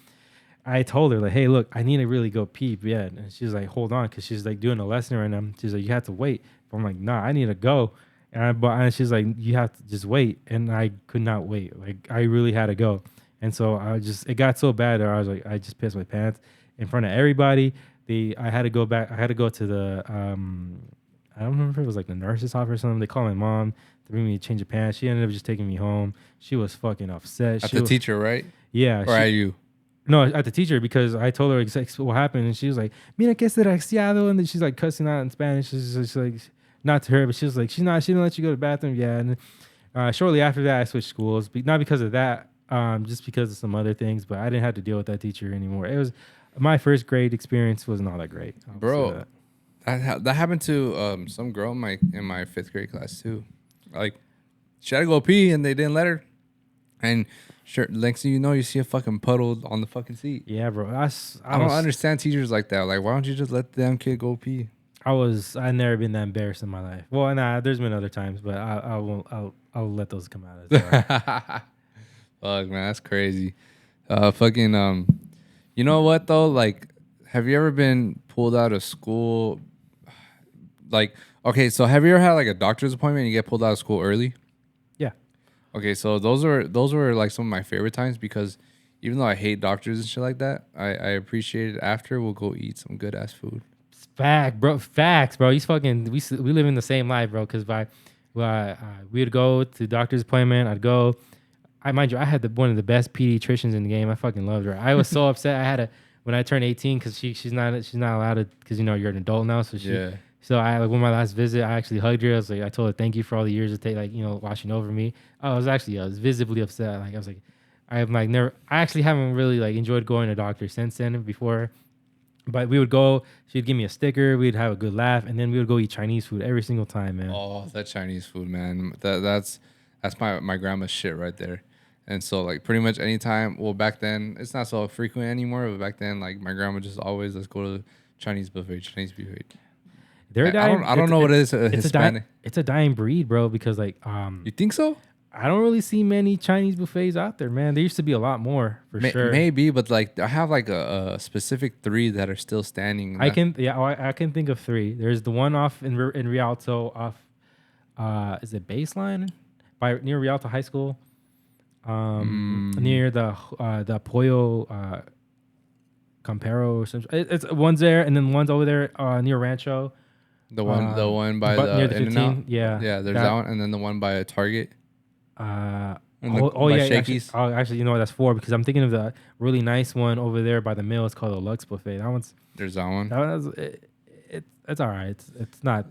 [SPEAKER 2] I told her like, hey, look, I need to really go pee. Yeah, and she's like, hold on, because she's like doing a lesson right now. She's like, you have to wait. I'm like, nah, I need to go. And she's like, you have to just wait. And I could not wait. Like, I really had to go. And so it got so bad that I was like, I just pissed my pants in front of everybody. I had to go back. I had to go to the, I don't remember if it was like the nurse's office or something. They called my mom to bring me to change of pants. She ended up just taking me home. She was fucking upset.
[SPEAKER 1] At the teacher, right?
[SPEAKER 2] Yeah.
[SPEAKER 1] Or at you?
[SPEAKER 2] No, at the teacher, because I told her exactly what happened, and she was like, "Mira que desgraciado," and then she's like cussing out in Spanish. She's like, not to her, but she was like, she didn't let you go to the bathroom. Yeah, and shortly after that, I switched schools, not because of that, just because of some other things. But I didn't have to deal with that teacher anymore. It was my first grade experience wasn't all that great,
[SPEAKER 1] bro. That happened to some girl in my 5th grade class too. Like, she had to go pee, and they didn't let her, and. Sure. Next thing you know, you see a fucking puddle on the fucking seat.
[SPEAKER 2] Yeah, bro.
[SPEAKER 1] I don't understand teachers like that. Like, why don't you just let the damn kid go pee?
[SPEAKER 2] I've never been that embarrassed in my life. Well, nah, there's been other times, but I won't. I'll let those come out. Right.
[SPEAKER 1] Fuck, man, that's crazy. Fucking you know what though? Like, have you ever been pulled out of school? Like, okay, so have you ever had like a doctor's appointment and you get pulled out of school early? Okay, so those were like some of my favorite times, because even though I hate doctors and shit like that, I appreciate it after. We'll go eat some good ass food.
[SPEAKER 2] Facts, bro. He's fucking. We live in the same life, bro. Because we'd go to doctor's appointment. I'd go. Mind you, I had one of the best pediatricians in the game. I fucking loved her. I was so upset. I had when I turned 18, because she's not allowed to, because you're an adult now. So
[SPEAKER 1] yeah.
[SPEAKER 2] So when my last visit, I actually hugged her. I told her thank you for all the years of watching over me. I was visibly upset. Like, I was like, I actually haven't really like enjoyed going to doctor since then before. But we would go, she'd give me a sticker, we'd have a good laugh, and then we would go eat Chinese food every single time, man.
[SPEAKER 1] Oh, that Chinese food, man. That's my grandma's shit right there. And so like pretty much anytime, well, back then it's not so frequent anymore, but back then like my grandma just always, let's go to Chinese buffet.
[SPEAKER 2] They're dying.
[SPEAKER 1] I don't know what it is. Hispanic.
[SPEAKER 2] It's a dying breed, bro. Because like,
[SPEAKER 1] you think so?
[SPEAKER 2] I don't really see many Chinese buffets out there, man. There used to be a lot more, for sure.
[SPEAKER 1] Maybe, but like I have like a specific 3 that are still standing.
[SPEAKER 2] I can think of 3. There's the one off in Rialto off, is it Baseline, near Rialto High School, near the Pollo Campero or something. It's one's there, and then one's over there near Rancho.
[SPEAKER 1] The one by
[SPEAKER 2] near the
[SPEAKER 1] In-N-Out?
[SPEAKER 2] 15. Yeah.
[SPEAKER 1] Yeah, there's that one, and then the one by Target.
[SPEAKER 2] Yeah.
[SPEAKER 1] Shakey's.
[SPEAKER 2] Actually, you know what? That's 4, because I'm thinking of the really nice one over there by the mill. It's called the Lux Buffet.
[SPEAKER 1] There's that one.
[SPEAKER 2] It's all right. It's not.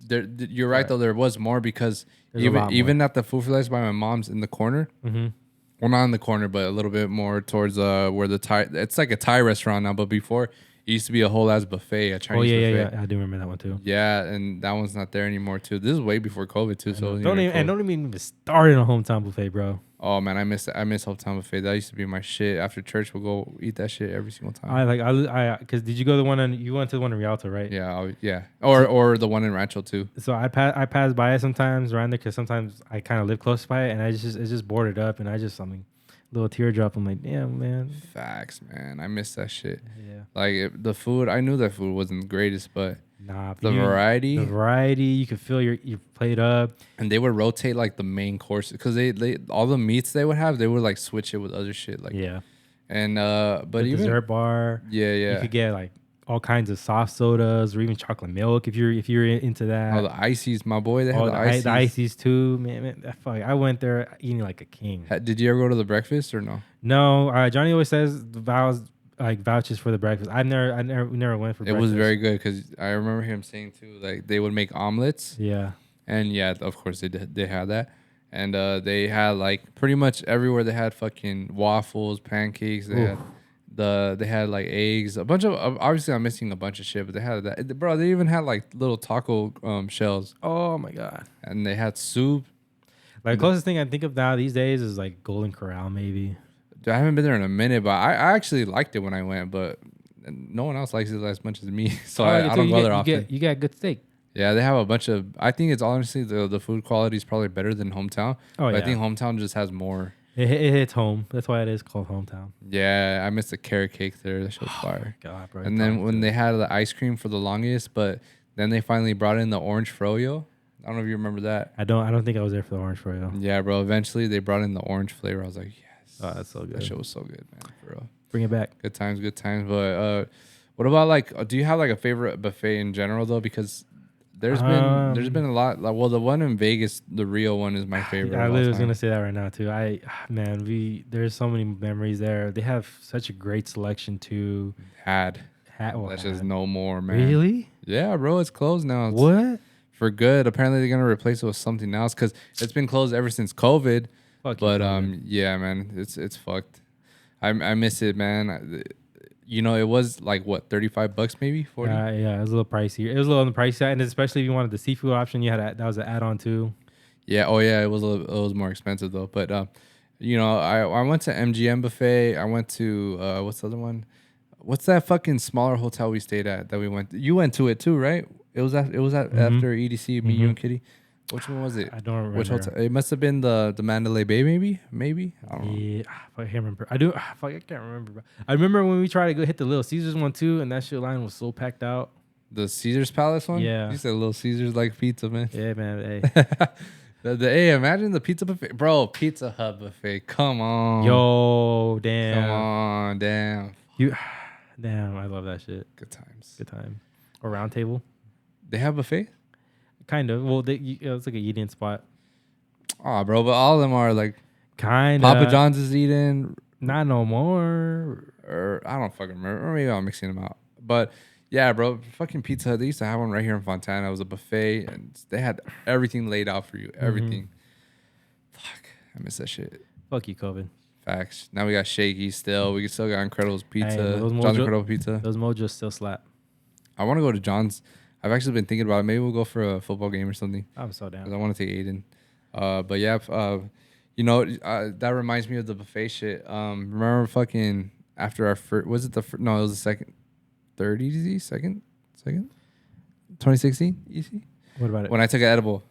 [SPEAKER 1] You're right though. There was more, because even at the Food for Less by my mom's in the corner.
[SPEAKER 2] Mm-hmm.
[SPEAKER 1] Well, not in the corner, but a little bit more towards where the Thai. It's like a Thai restaurant now, but before it used to be a whole ass buffet, a Chinese buffet.
[SPEAKER 2] Yeah. I do remember that one too.
[SPEAKER 1] Yeah, and that one's not there anymore too. This is way before COVID too. So
[SPEAKER 2] don't even start in a hometown buffet, bro.
[SPEAKER 1] Oh man, I miss hometown buffet. That used to be my shit. After church, we'll go eat that shit every single time.
[SPEAKER 2] Because did you go to the one you went to the one in Rialto, right?
[SPEAKER 1] Yeah, yeah. Or the one in Rancho too.
[SPEAKER 2] So I pass by it sometimes around there, because sometimes I kind of live close by it, and it's just boarded up, and little teardrop. I'm like, damn, man.
[SPEAKER 1] Facts, man. I miss that shit.
[SPEAKER 2] Yeah.
[SPEAKER 1] Like the food, I knew that food wasn't the greatest, but the variety,
[SPEAKER 2] you could fill your plate up.
[SPEAKER 1] And they would rotate like the main course, because they all the meats they would have, they would like switch it with other shit. Like,
[SPEAKER 2] yeah.
[SPEAKER 1] And but the
[SPEAKER 2] even dessert bar.
[SPEAKER 1] Yeah.
[SPEAKER 2] You could get like all kinds of soft sodas, or even chocolate milk if you're into that.
[SPEAKER 1] Oh, the ices, my boy. They had the ices.
[SPEAKER 2] The ices too, man. I went there eating like a king.
[SPEAKER 1] Did you ever go to the breakfast or no?
[SPEAKER 2] No. Johnny always says vouches for the breakfast. We never went for breakfast.
[SPEAKER 1] It was very good, because I remember him saying too, like they would make omelets.
[SPEAKER 2] Yeah.
[SPEAKER 1] And yeah, of course they had that. And they had like pretty much everywhere. They had fucking waffles, pancakes. They had like eggs, a bunch of, obviously I'm missing a bunch of shit, but they had that, bro. They even had like little taco shells.
[SPEAKER 2] Oh my god!
[SPEAKER 1] And they had soup.
[SPEAKER 2] Like the closest thing I think of now these days is like Golden Corral, maybe.
[SPEAKER 1] I haven't been there in a minute, but I actually liked it when I went, but and no one else likes it as much as me. So
[SPEAKER 2] Oh,
[SPEAKER 1] I don't go there
[SPEAKER 2] you
[SPEAKER 1] often.
[SPEAKER 2] you get good steak.
[SPEAKER 1] Yeah, they have a bunch of. I think it's honestly the food quality is probably better than hometown.
[SPEAKER 2] Oh
[SPEAKER 1] But
[SPEAKER 2] yeah,
[SPEAKER 1] I think hometown just has more.
[SPEAKER 2] it hits home. That's why it is called hometown.
[SPEAKER 1] Yeah, I missed the carrot cake there. That shit was fire.
[SPEAKER 2] God, bro.
[SPEAKER 1] And then when they had the ice cream for the longest, but then they finally brought in the orange froyo. I don't know if you remember that.
[SPEAKER 2] I don't think I was there for the orange froyo.
[SPEAKER 1] Yeah, bro. Eventually they brought in the orange flavor. I was like, yes.
[SPEAKER 2] Oh, that's so good.
[SPEAKER 1] That shit was so good, man. For real.
[SPEAKER 2] Bring it back.
[SPEAKER 1] Good times, good times. But what about like? Do you have like a favorite buffet in general though? Because there's been a lot. Like, well, the one in Vegas, the real one, is my favorite.
[SPEAKER 2] I literally was gonna say that right now too. There's so many memories there. They have such a great selection too.
[SPEAKER 1] That's just no more, man.
[SPEAKER 2] Really?
[SPEAKER 1] Yeah, bro. It's closed now.
[SPEAKER 2] What?
[SPEAKER 1] For good. Apparently they're gonna replace it with something else because it's been closed ever since COVID.
[SPEAKER 2] Fuck
[SPEAKER 1] but
[SPEAKER 2] COVID.
[SPEAKER 1] yeah, man, it's fucked. I miss it, man. You know, it was like what, $35 maybe, 40.
[SPEAKER 2] Yeah, it was a little pricey. It was a little on the pricey side, and especially if you wanted the seafood option, you had that was an add-on too.
[SPEAKER 1] Yeah. Oh yeah, it was more expensive though. But you know, I went to MGM buffet. I went to what's the other one? What's that fucking smaller hotel we stayed at that we went? You went to it too, right? It was after EDC, me, you, and Kitty. Which one was it?
[SPEAKER 2] I don't remember.
[SPEAKER 1] Which hotel? It must have been the Mandalay Bay, maybe. I don't know.
[SPEAKER 2] Yeah, I can't remember. I can't remember. Bro. I remember when we tried to go hit the Little Caesars one too, and that shit line was so packed out.
[SPEAKER 1] The Caesars Palace one.
[SPEAKER 2] Yeah,
[SPEAKER 1] you said Little Caesars like pizza, man.
[SPEAKER 2] Yeah, man. Hey,
[SPEAKER 1] hey, imagine the pizza buffet, bro. Pizza Hut buffet. Come on.
[SPEAKER 2] Yo, damn.
[SPEAKER 1] Come on, damn.
[SPEAKER 2] Damn. I love that shit.
[SPEAKER 1] Good times.
[SPEAKER 2] Good time. Or round table.
[SPEAKER 1] They have buffet.
[SPEAKER 2] Kind of. Well, it's like a eating spot.
[SPEAKER 1] Oh, bro, but all of them are like
[SPEAKER 2] kind of.
[SPEAKER 1] Papa John's is eating.
[SPEAKER 2] Not no more.
[SPEAKER 1] Or I don't fucking remember. Or maybe I'm mixing them out. But yeah, bro, fucking Pizza Hut. They used to have one right here in Fontana. It was a buffet, and they had everything laid out for you. Everything. Fuck, I miss that shit.
[SPEAKER 2] Fuck you, COVID.
[SPEAKER 1] Facts. Now we got Shaky still. We still got Incredibles Pizza.
[SPEAKER 2] Hey,
[SPEAKER 1] John's Incredible Pizza.
[SPEAKER 2] Those Mojos still slap.
[SPEAKER 1] I want to go to John's. I've actually been thinking about it. Maybe we'll go for a football game or something.
[SPEAKER 2] I'm so down.
[SPEAKER 1] Because I want to take Aiden. But yeah, you know, that reminds me of the buffet shit. Remember fucking after our first, was it the first? No, it was the third EDC? Second? 2016 EDC?
[SPEAKER 2] What about it?
[SPEAKER 1] When I took an edible.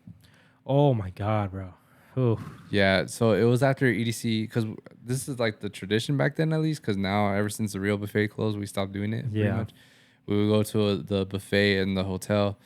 [SPEAKER 2] Oh my God, bro. Ooh.
[SPEAKER 1] Yeah, so it was after EDC, because this is like the tradition back then at least, because now ever since the real buffet closed, we stopped doing it.
[SPEAKER 2] Yeah.
[SPEAKER 1] Much. We would go to the buffet in the hotel,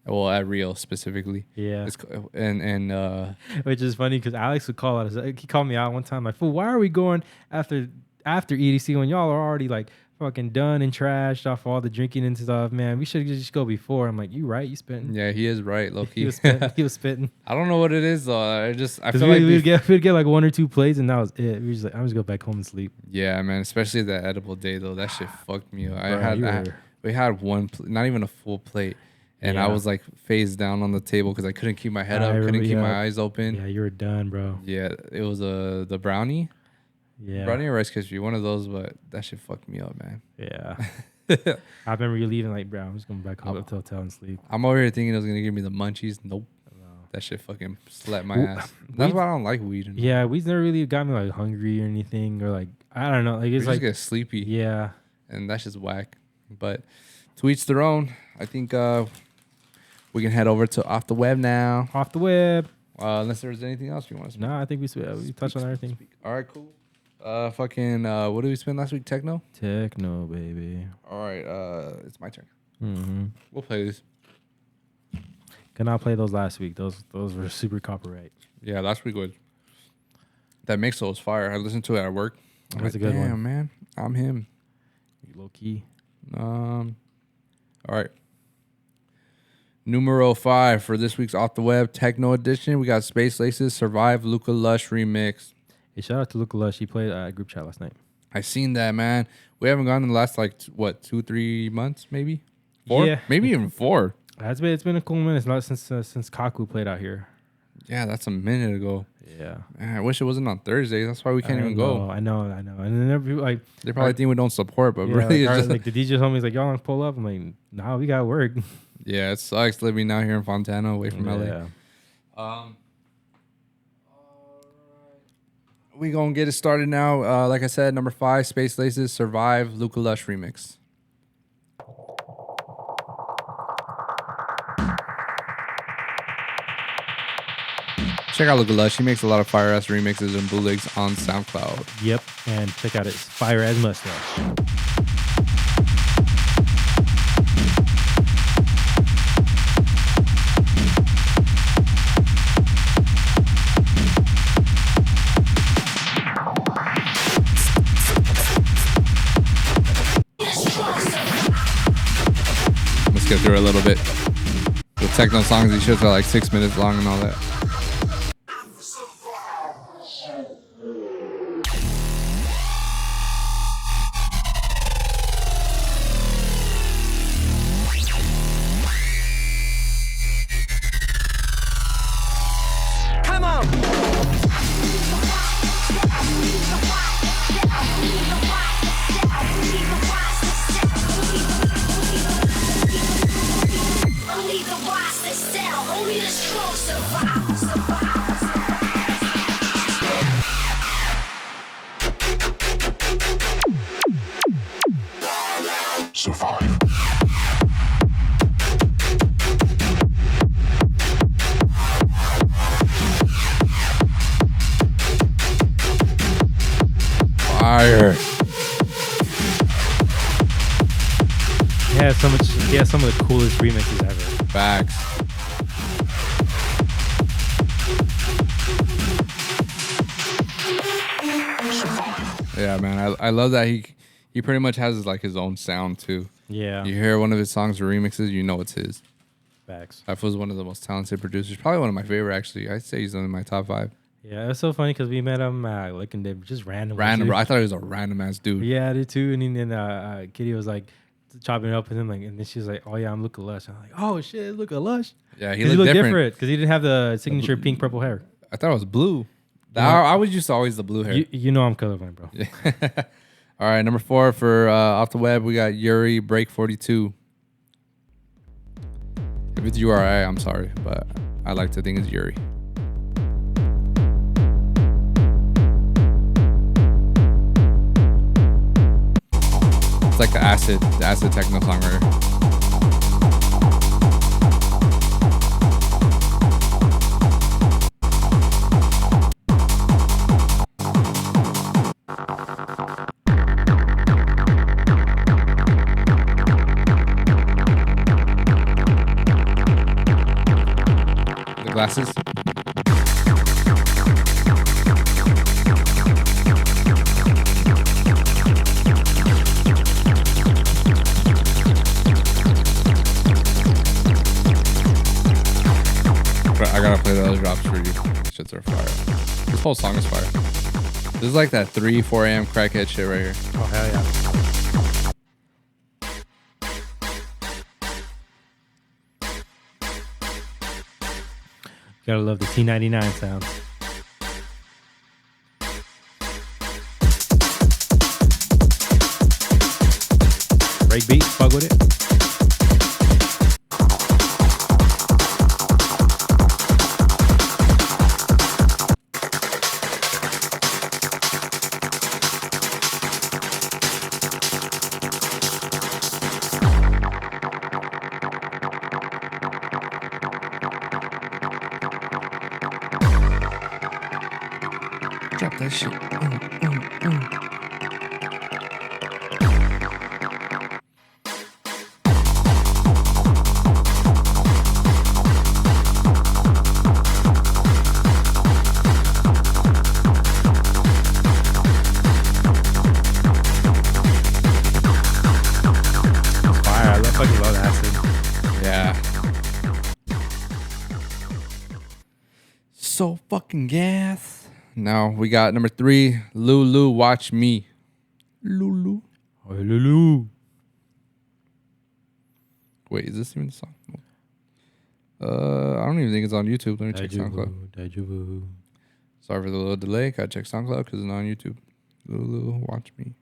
[SPEAKER 1] well, at Rio specifically.
[SPEAKER 2] Yeah.
[SPEAKER 1] And
[SPEAKER 2] which is funny because Alex would call out. He called me out one time like, "Fool, why are we going after EDC when y'all are already like fucking done and trashed off all the drinking and stuff? Man, we should just go before." I'm like, "You right? You spitting?"
[SPEAKER 1] Yeah, he is right, low key.
[SPEAKER 2] He was spitting.
[SPEAKER 1] I don't know what it is though. I feel
[SPEAKER 2] we'd get like 1 or 2 plates and that was it. We was like, I'm just go back home and sleep.
[SPEAKER 1] Yeah, man. Especially that edible day though. That shit fucked me up. We had one, not even a full plate, and I was like phased down on the table because I couldn't keep my head up, couldn't keep my eyes open.
[SPEAKER 2] Yeah, you were done, bro.
[SPEAKER 1] Yeah, it was the brownie.
[SPEAKER 2] Yeah,
[SPEAKER 1] brownie or Rice Krispie, one of those, but that shit fucked me up, man.
[SPEAKER 2] Yeah. I remember you leaving like, bro, I'm just going back home to the hotel and sleep.
[SPEAKER 1] I'm over here thinking it was gonna give me the munchies. Nope. That shit fucking slapped my ass. That's why I don't like weed.
[SPEAKER 2] Yeah, weed's never really got me like hungry or anything, or like I don't know. Like it's like
[SPEAKER 1] just get sleepy.
[SPEAKER 2] Yeah,
[SPEAKER 1] and that's just whack. But to each their own. I think we can head over to off the web now.
[SPEAKER 2] Off the web.
[SPEAKER 1] Unless there's anything else you want to speak.
[SPEAKER 2] No, I think we touched on everything.
[SPEAKER 1] All right, cool. Fucking what did we spend last week? Techno.
[SPEAKER 2] Techno, baby.
[SPEAKER 1] All right. It's my turn.
[SPEAKER 2] Mm-hmm.
[SPEAKER 1] We'll play this.
[SPEAKER 2] Could not play those last week. Those were super copyright.
[SPEAKER 1] Yeah, last week was. That mix was fire. I listened to it at work.
[SPEAKER 2] That's a good one.
[SPEAKER 1] Damn, man. I'm him.
[SPEAKER 2] Low key.
[SPEAKER 1] All right. Numero 5 for this week's Off the Web Techno edition. We got Space Laces Survive Luca Lush remix.
[SPEAKER 2] Hey, shout out to Luca Lush. He played a group chat last night.
[SPEAKER 1] I seen that, man. We haven't gone in the last 2-3 months, maybe 4, maybe even 4.
[SPEAKER 2] It's been a cool minute. It's not since Kaku played out here.
[SPEAKER 1] Yeah, that's a minute ago.
[SPEAKER 2] Yeah,
[SPEAKER 1] man, I wish it wasn't on Thursdays. That's why we can't even go.
[SPEAKER 2] I know. And then people
[SPEAKER 1] they probably think we don't support, but really,
[SPEAKER 2] it's
[SPEAKER 1] just
[SPEAKER 2] like the DJ told me, he's like, y'all want to pull up? I'm like, nah, we got work.
[SPEAKER 1] Yeah, it sucks living out here in Fontana, away from LA. We gonna get it started now. Like I said, number 5, Space Laces Survive Luca Lush remix. Check out Look Lush. He makes a lot of fire ass remixes and bootlegs on SoundCloud.
[SPEAKER 2] Yep, and check out his fire ass mustache.
[SPEAKER 1] Let's get through a little bit. The techno songs he shows are like 6 minutes long and all that. Fire.
[SPEAKER 2] He has some of the coolest remixes ever.
[SPEAKER 1] Facts. Yeah, man. I love that he pretty much has like his own sound too.
[SPEAKER 2] Yeah.
[SPEAKER 1] You hear one of his songs or remixes, you know it's his.
[SPEAKER 2] Facts.
[SPEAKER 1] That was one of the most talented producers. Probably one of my favorite, actually. I'd say he's in my top 5.
[SPEAKER 2] Yeah, it's so funny because we met him like in the just random.
[SPEAKER 1] Random, bro. I thought he was a random ass dude.
[SPEAKER 2] Yeah, I did too. And then Kitty was like chopping it up with him, like, and then she's like, "Oh yeah, I'm Luca Lush." I'm like, "Oh shit, Luca Lush."
[SPEAKER 1] Yeah, he
[SPEAKER 2] looked
[SPEAKER 1] different
[SPEAKER 2] because he didn't have the signature pink purple hair.
[SPEAKER 1] I thought it was blue. I was used to always the blue hair.
[SPEAKER 2] You know I'm colorblind, bro.
[SPEAKER 1] Yeah. All right, number 4 for off the web, we got Yuri Break 42. If it's URI, I'm sorry, but I like to think it's Yuri. It's like the acid techno song right here. The glasses. I gotta play the other drops for you. These shits are fire. This whole song is fire. This is like that 3-4 a.m. crackhead shit right here.
[SPEAKER 2] Oh hell yeah! Gotta love the T99 sound. Break beat, fuck with it.
[SPEAKER 1] Drop that shit.
[SPEAKER 2] Fire! I fucking love acid.
[SPEAKER 1] Yeah. So fucking gas. Now we got number 3, Lulu, Watch Me. Lulu.
[SPEAKER 2] Oh, Lulu.
[SPEAKER 1] Wait, is this even the song? I don't even think it's on YouTube. Let me check SoundCloud. Sorry for the little delay. Gotta check SoundCloud because it's not on YouTube. Lulu, Watch Me.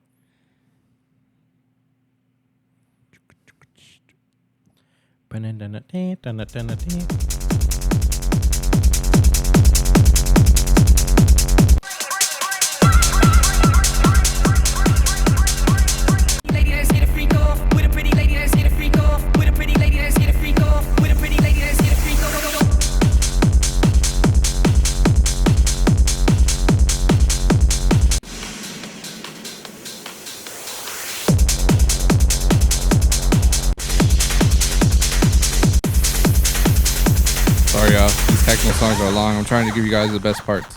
[SPEAKER 1] Sorry, y'all. These techno songs are long. I'm trying to give you guys the best parts.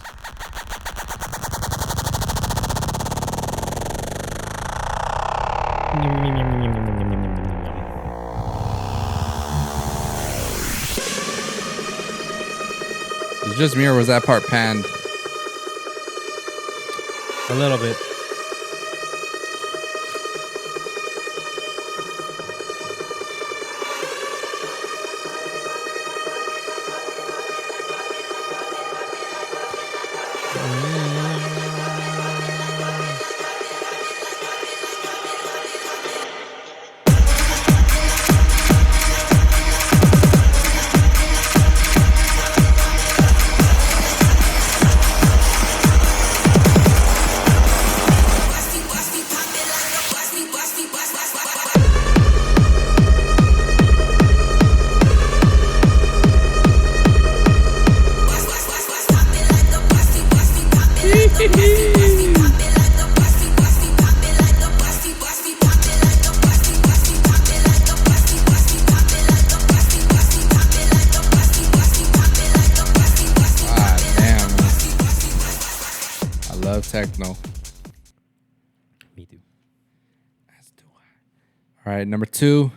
[SPEAKER 1] Is it just me or was that part panned?
[SPEAKER 2] A little bit.
[SPEAKER 1] Techno.
[SPEAKER 2] Me too.
[SPEAKER 1] As do I. All right, number 2.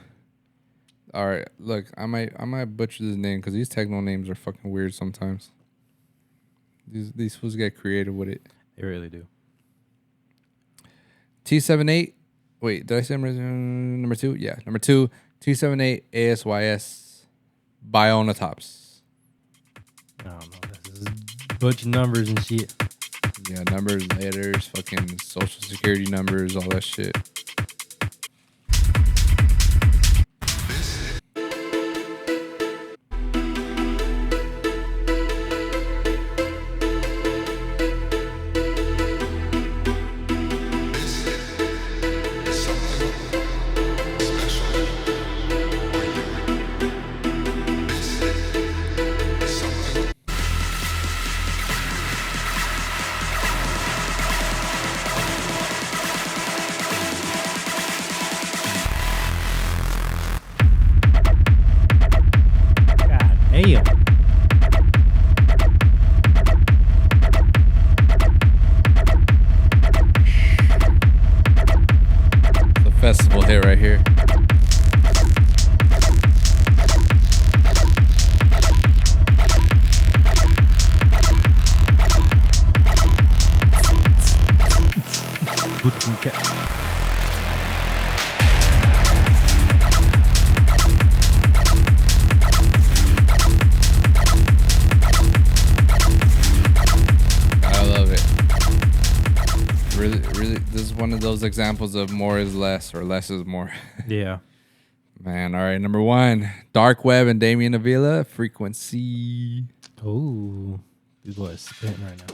[SPEAKER 1] All right, look, I might butcher this name because these techno names are fucking weird sometimes. These fools get creative with it.
[SPEAKER 2] They really do.
[SPEAKER 1] T78. Wait, did I say number 2? Yeah, number 2. T78 ASYS Bionatops.
[SPEAKER 2] I don't know. This is a bunch of numbers and shit.
[SPEAKER 1] Yeah, numbers, letters, fucking social security numbers, all that shit.
[SPEAKER 2] Damn.
[SPEAKER 1] The festival hit right here. Really, this is one of those examples of more is less or less is more.
[SPEAKER 2] Yeah.
[SPEAKER 1] Man, all right. Number 1, Dark Web and Damien Avila, Frequency.
[SPEAKER 2] Oh, these boys spitting right now.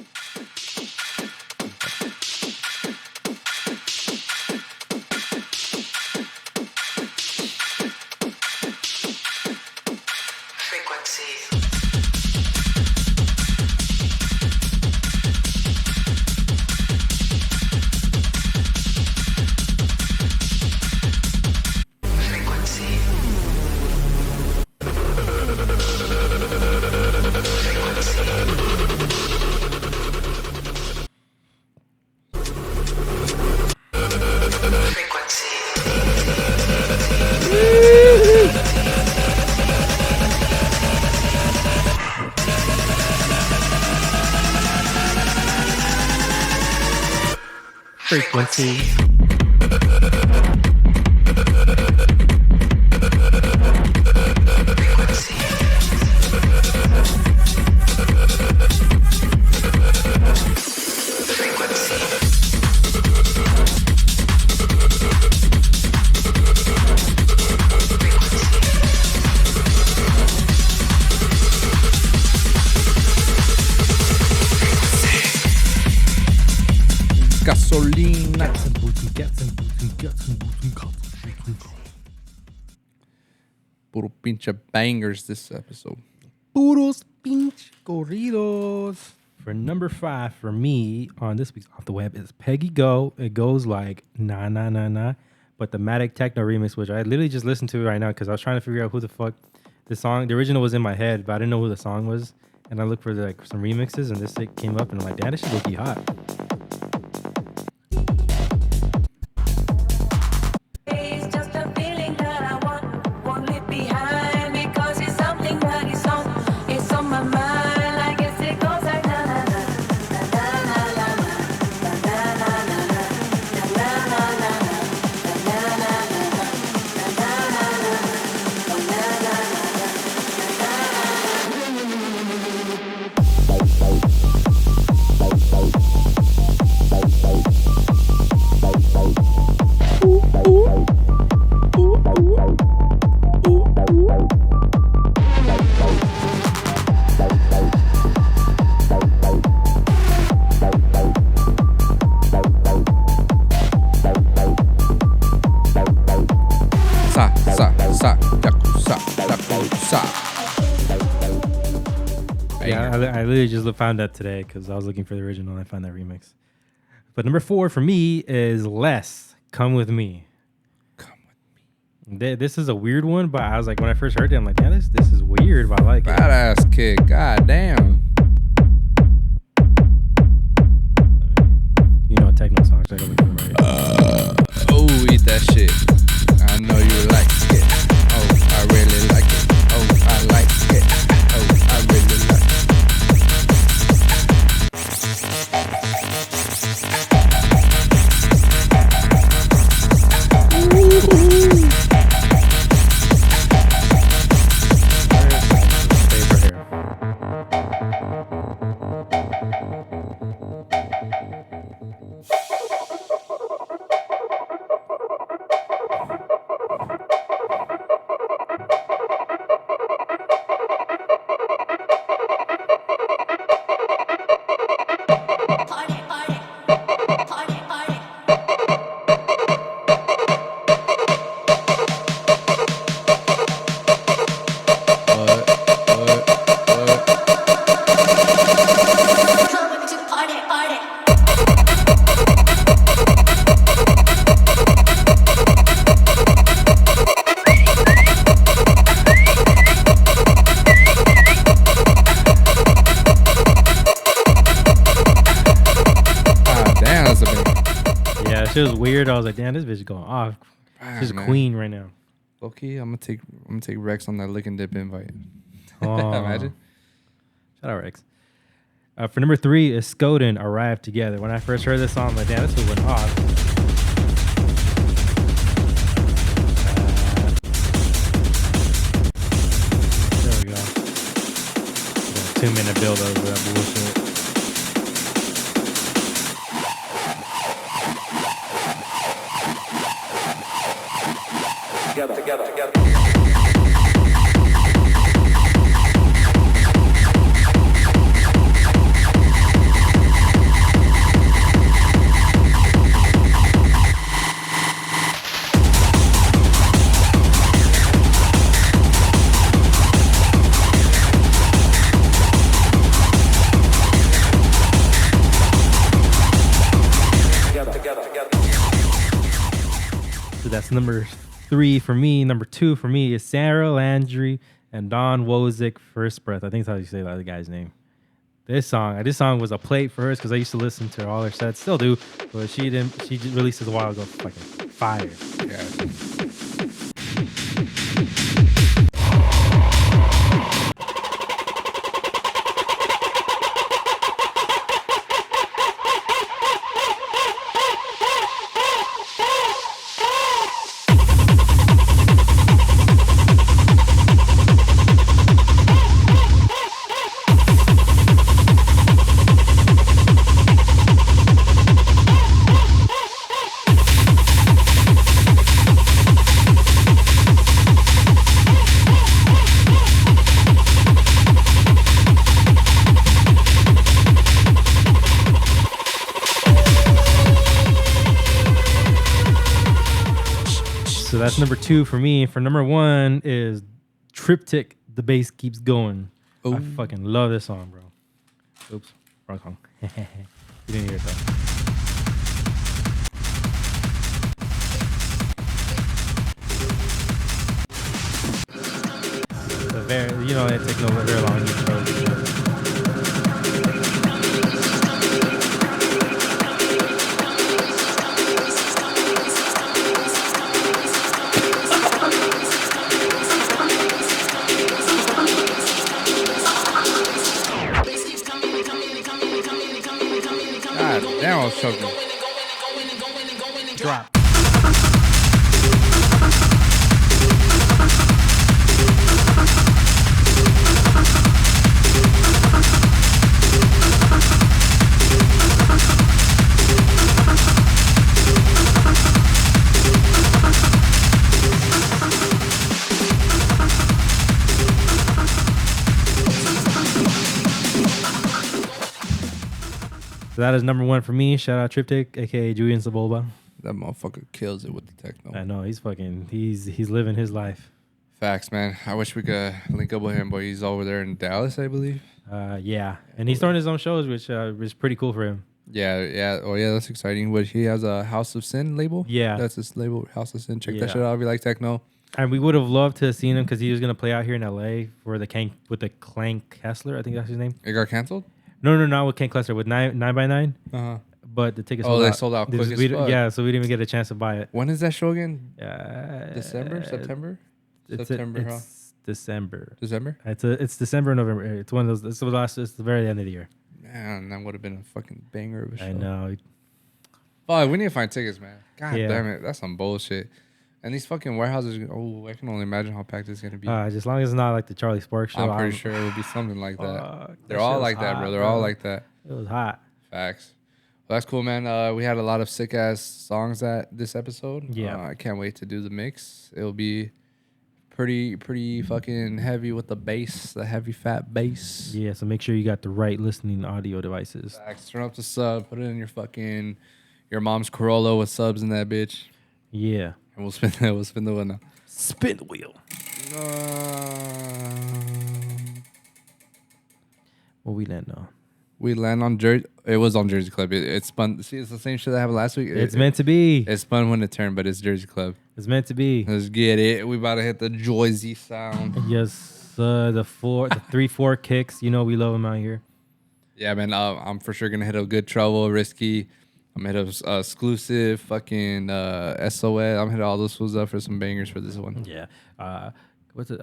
[SPEAKER 2] Frequency.
[SPEAKER 1] Gasolina. Puro pinche bangers this episode.
[SPEAKER 2] Puros pinche corridos. For number 5 for me on this week's Off the Web is Peggy Go. It goes like na na na na, but the Matic Techno remix, which I literally just listened to right now because I was trying to figure out who the fuck the song, the original was in my head, but I didn't know who the song was. And I looked for like some remixes, and this thing came up, and I'm like, damn, this shit look hot. Yeah, I literally just found that today because I was looking for the original and I found that remix. But number 4 for me is Less. Come With Me.
[SPEAKER 1] Come With Me.
[SPEAKER 2] This is a weird one, but I was like, when I first heard it, I'm like, yeah, this is weird, but I like it.
[SPEAKER 1] Badass kick. God damn.
[SPEAKER 2] You know, techno songs. Right?
[SPEAKER 1] Oh, eat that shit. I know you like it. Oh, I really like it. Oh, I like it. Oh, I really like it.
[SPEAKER 2] It was weird. I was like, damn, this bitch is going off. She's a queen right now.
[SPEAKER 1] Okay, I'm gonna take Rex on that lick and dip invite.
[SPEAKER 2] Oh.
[SPEAKER 1] Imagine.
[SPEAKER 2] Shout out Rex. For number 3 is Skoden, Arrive Together. When I first heard this song, I'm like, damn, this one went off. There we go. 2-minute build over that bullshit.
[SPEAKER 3] Together.
[SPEAKER 2] So that's number 3 for me. Number 2 for me is Sarah Landry and Don Wozik, First Breath. I think that's how you say that, the guy's name. This song was a plate for her because I used to listen to all her sets, still do, but she released this a while ago. Fucking fire.
[SPEAKER 1] Yeah.
[SPEAKER 2] So that's number 2 for me. For number 1 is Triptych, The Bass Keeps Going. Ooh. I fucking love this song, bro. Oops, wrong song. You didn't hear it though. You know, it takes no very long intro.
[SPEAKER 1] God damn, I was choking.
[SPEAKER 2] Drop. So that is number one for me. Shout out Triptych, aka Julian Sabolba.
[SPEAKER 1] That motherfucker kills it with the techno.
[SPEAKER 2] I know he's living his life.
[SPEAKER 1] Facts, man. I wish we could link up with him, but he's over there in Dallas, I believe.
[SPEAKER 2] Yeah, and he's starting his own shows, which is pretty cool for him.
[SPEAKER 1] Yeah. Oh, yeah, that's exciting. But he has a House of Sin label.
[SPEAKER 2] Yeah,
[SPEAKER 1] That's his label, House of Sin. Check that shit out if you like techno.
[SPEAKER 2] And we would have loved to have seen him because he was gonna play out here in LA for the Clank Kessler. I think that's his name.
[SPEAKER 1] It got canceled?
[SPEAKER 2] No, not with Ken Kessler, with 9x9.
[SPEAKER 1] Uh-huh.
[SPEAKER 2] But the tickets
[SPEAKER 1] they sold out quick as fuck.
[SPEAKER 2] Yeah, so we didn't even get a chance to buy it.
[SPEAKER 1] When is that show again?
[SPEAKER 2] September.
[SPEAKER 1] September, huh?
[SPEAKER 2] It's December.
[SPEAKER 1] December?
[SPEAKER 2] It's December, November. It's one of those. It's the very end of the year.
[SPEAKER 1] Man, that would have been a fucking banger of a show.
[SPEAKER 2] I know.
[SPEAKER 1] Oh, we need to find tickets, man. God
[SPEAKER 2] Yeah.
[SPEAKER 1] damn it. That's some bullshit. And these fucking warehouses, I can only imagine how packed it's going to be.
[SPEAKER 2] Just as long as it's not like the Charlie Sparks show.
[SPEAKER 1] I'm pretty sure it would be something like that. They're all like that, bro. They're all like that.
[SPEAKER 2] It was hot.
[SPEAKER 1] Facts. Well, that's cool, man. We had a lot of sick ass songs this episode.
[SPEAKER 2] Yeah.
[SPEAKER 1] I can't wait to do the mix. It'll be pretty fucking heavy with the bass, the heavy fat bass.
[SPEAKER 2] Yeah, so make sure you got the right listening audio devices.
[SPEAKER 1] Facts. Turn up the sub. Put it in your mom's Corolla with subs in that bitch.
[SPEAKER 2] Yeah.
[SPEAKER 1] And we'll spin that. We'll spin the wheel now.
[SPEAKER 2] Spin the wheel. What we land on?
[SPEAKER 1] We land on Jersey. It was on Jersey Club. It spun. See, it's the same shit that happened last week.
[SPEAKER 2] It's meant to be.
[SPEAKER 1] It spun when it turned, but it's Jersey Club.
[SPEAKER 2] It's meant to be.
[SPEAKER 1] Let's get it. We about to hit the Jersey sound.
[SPEAKER 2] Yes, the 3/4 kicks. You know we love them out here.
[SPEAKER 1] Yeah, man. I'm for sure gonna hit a good Trouble, Risky. I'm gonna hit a exclusive fucking SOS. I'm gonna hit all those fools up for some bangers for this one.
[SPEAKER 2] Yeah. What's it?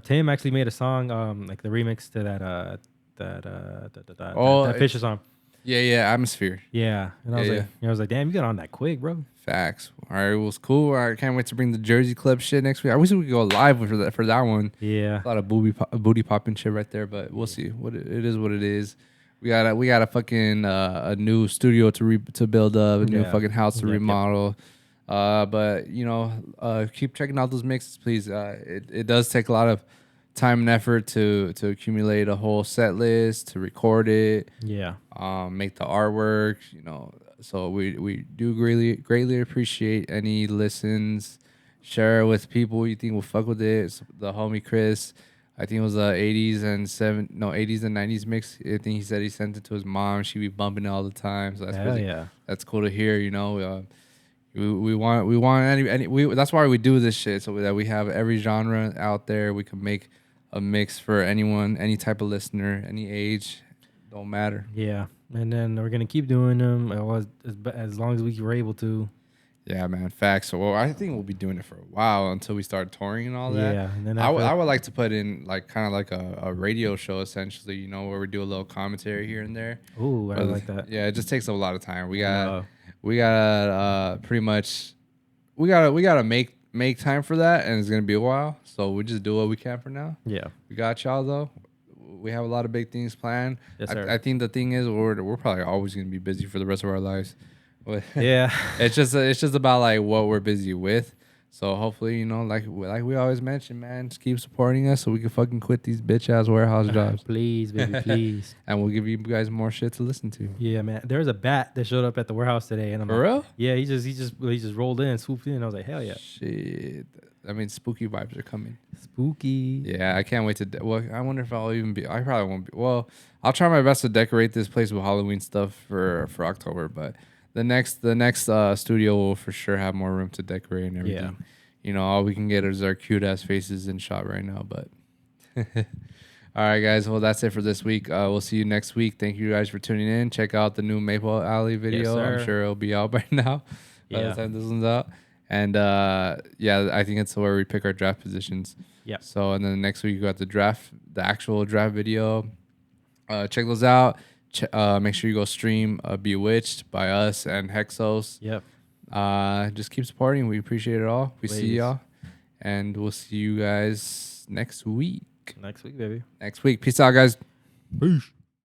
[SPEAKER 2] Tim actually made a song, like the remix to that Fisher song.
[SPEAKER 1] Yeah. Atmosphere.
[SPEAKER 2] Yeah, and I was like, damn, you got on that quick, bro.
[SPEAKER 1] Facts. All right, it was cool. I can't wait to bring the Jersey Club shit next week. I wish we could go live for that one.
[SPEAKER 2] Yeah,
[SPEAKER 1] a lot of booty popping shit right there, but we'll see. What it is, what it is. We got a fucking a new studio to build up, a new fucking house to remodel. But keep checking out those mixes, please. It does take a lot of time and effort to accumulate a whole set list, to record it.
[SPEAKER 2] Yeah.
[SPEAKER 1] Make the artwork. So we do greatly appreciate any listens. Share it with people you think will fuck with it. So the homie Chris, I think it was 80s and 90s mix. I think he said he sent it to his mom. She be bumping it all the time. So that's cool to hear. We want that's why we do this shit, so that we have every genre out there. We can make a mix for anyone, any type of listener, any age, don't matter.
[SPEAKER 2] Yeah, and then we're gonna keep doing them as long as we were able to.
[SPEAKER 1] Yeah, man, facts. So I think we'll be doing it for a while until we start touring and all that.
[SPEAKER 2] Yeah, and then
[SPEAKER 1] I would like to put in kind of like a radio show essentially, where we do a little commentary here and there.
[SPEAKER 2] Ooh, I like that.
[SPEAKER 1] Yeah, it just takes a lot of time. We gotta pretty much we gotta make time for that, and it's gonna be a while. So we just do what we can for now.
[SPEAKER 2] Yeah,
[SPEAKER 1] we got y'all though. We have a lot of big things planned.
[SPEAKER 2] Yes, sir.
[SPEAKER 1] I think the thing is we're probably always gonna be busy for the rest of our lives.
[SPEAKER 2] Yeah,
[SPEAKER 1] it's just about like what we're busy with. So hopefully, like we always mention, man, just keep supporting us so we can fucking quit these bitch ass warehouse jobs.
[SPEAKER 2] Please, baby, please.
[SPEAKER 1] And we'll give you guys more shit to listen to.
[SPEAKER 2] Yeah, man. There was a bat that showed up at the warehouse today, and I'm
[SPEAKER 1] for real?
[SPEAKER 2] Yeah, he just rolled in, swooped in. And I was like, hell yeah.
[SPEAKER 1] Shit. I mean, spooky vibes are coming.
[SPEAKER 2] Spooky.
[SPEAKER 1] Yeah, I can't wait to. Well, I wonder if I'll even be. I probably won't be. Well, I'll try my best to decorate this place with Halloween stuff for October, but the next studio will for sure have more room to decorate and everything. Yeah. All we can get is our cute ass faces in shot right now, but All right, guys. Well, that's it for this week. We'll see you next week. Thank you guys for tuning in. Check out the new Maple Alley video. I'm sure it'll be out by now by the time this one's out. And yeah, I think it's where we pick our draft positions.
[SPEAKER 2] Yeah.
[SPEAKER 1] So, and then next week you got the actual draft video. Check those out. Make sure you go stream Bewitched by us and Hexos.
[SPEAKER 2] Yep.
[SPEAKER 1] Just keep supporting. We appreciate it all. We see y'all. And we'll see you guys next week.
[SPEAKER 2] Next week, baby.
[SPEAKER 1] Next week. Peace out, guys.
[SPEAKER 2] Peace.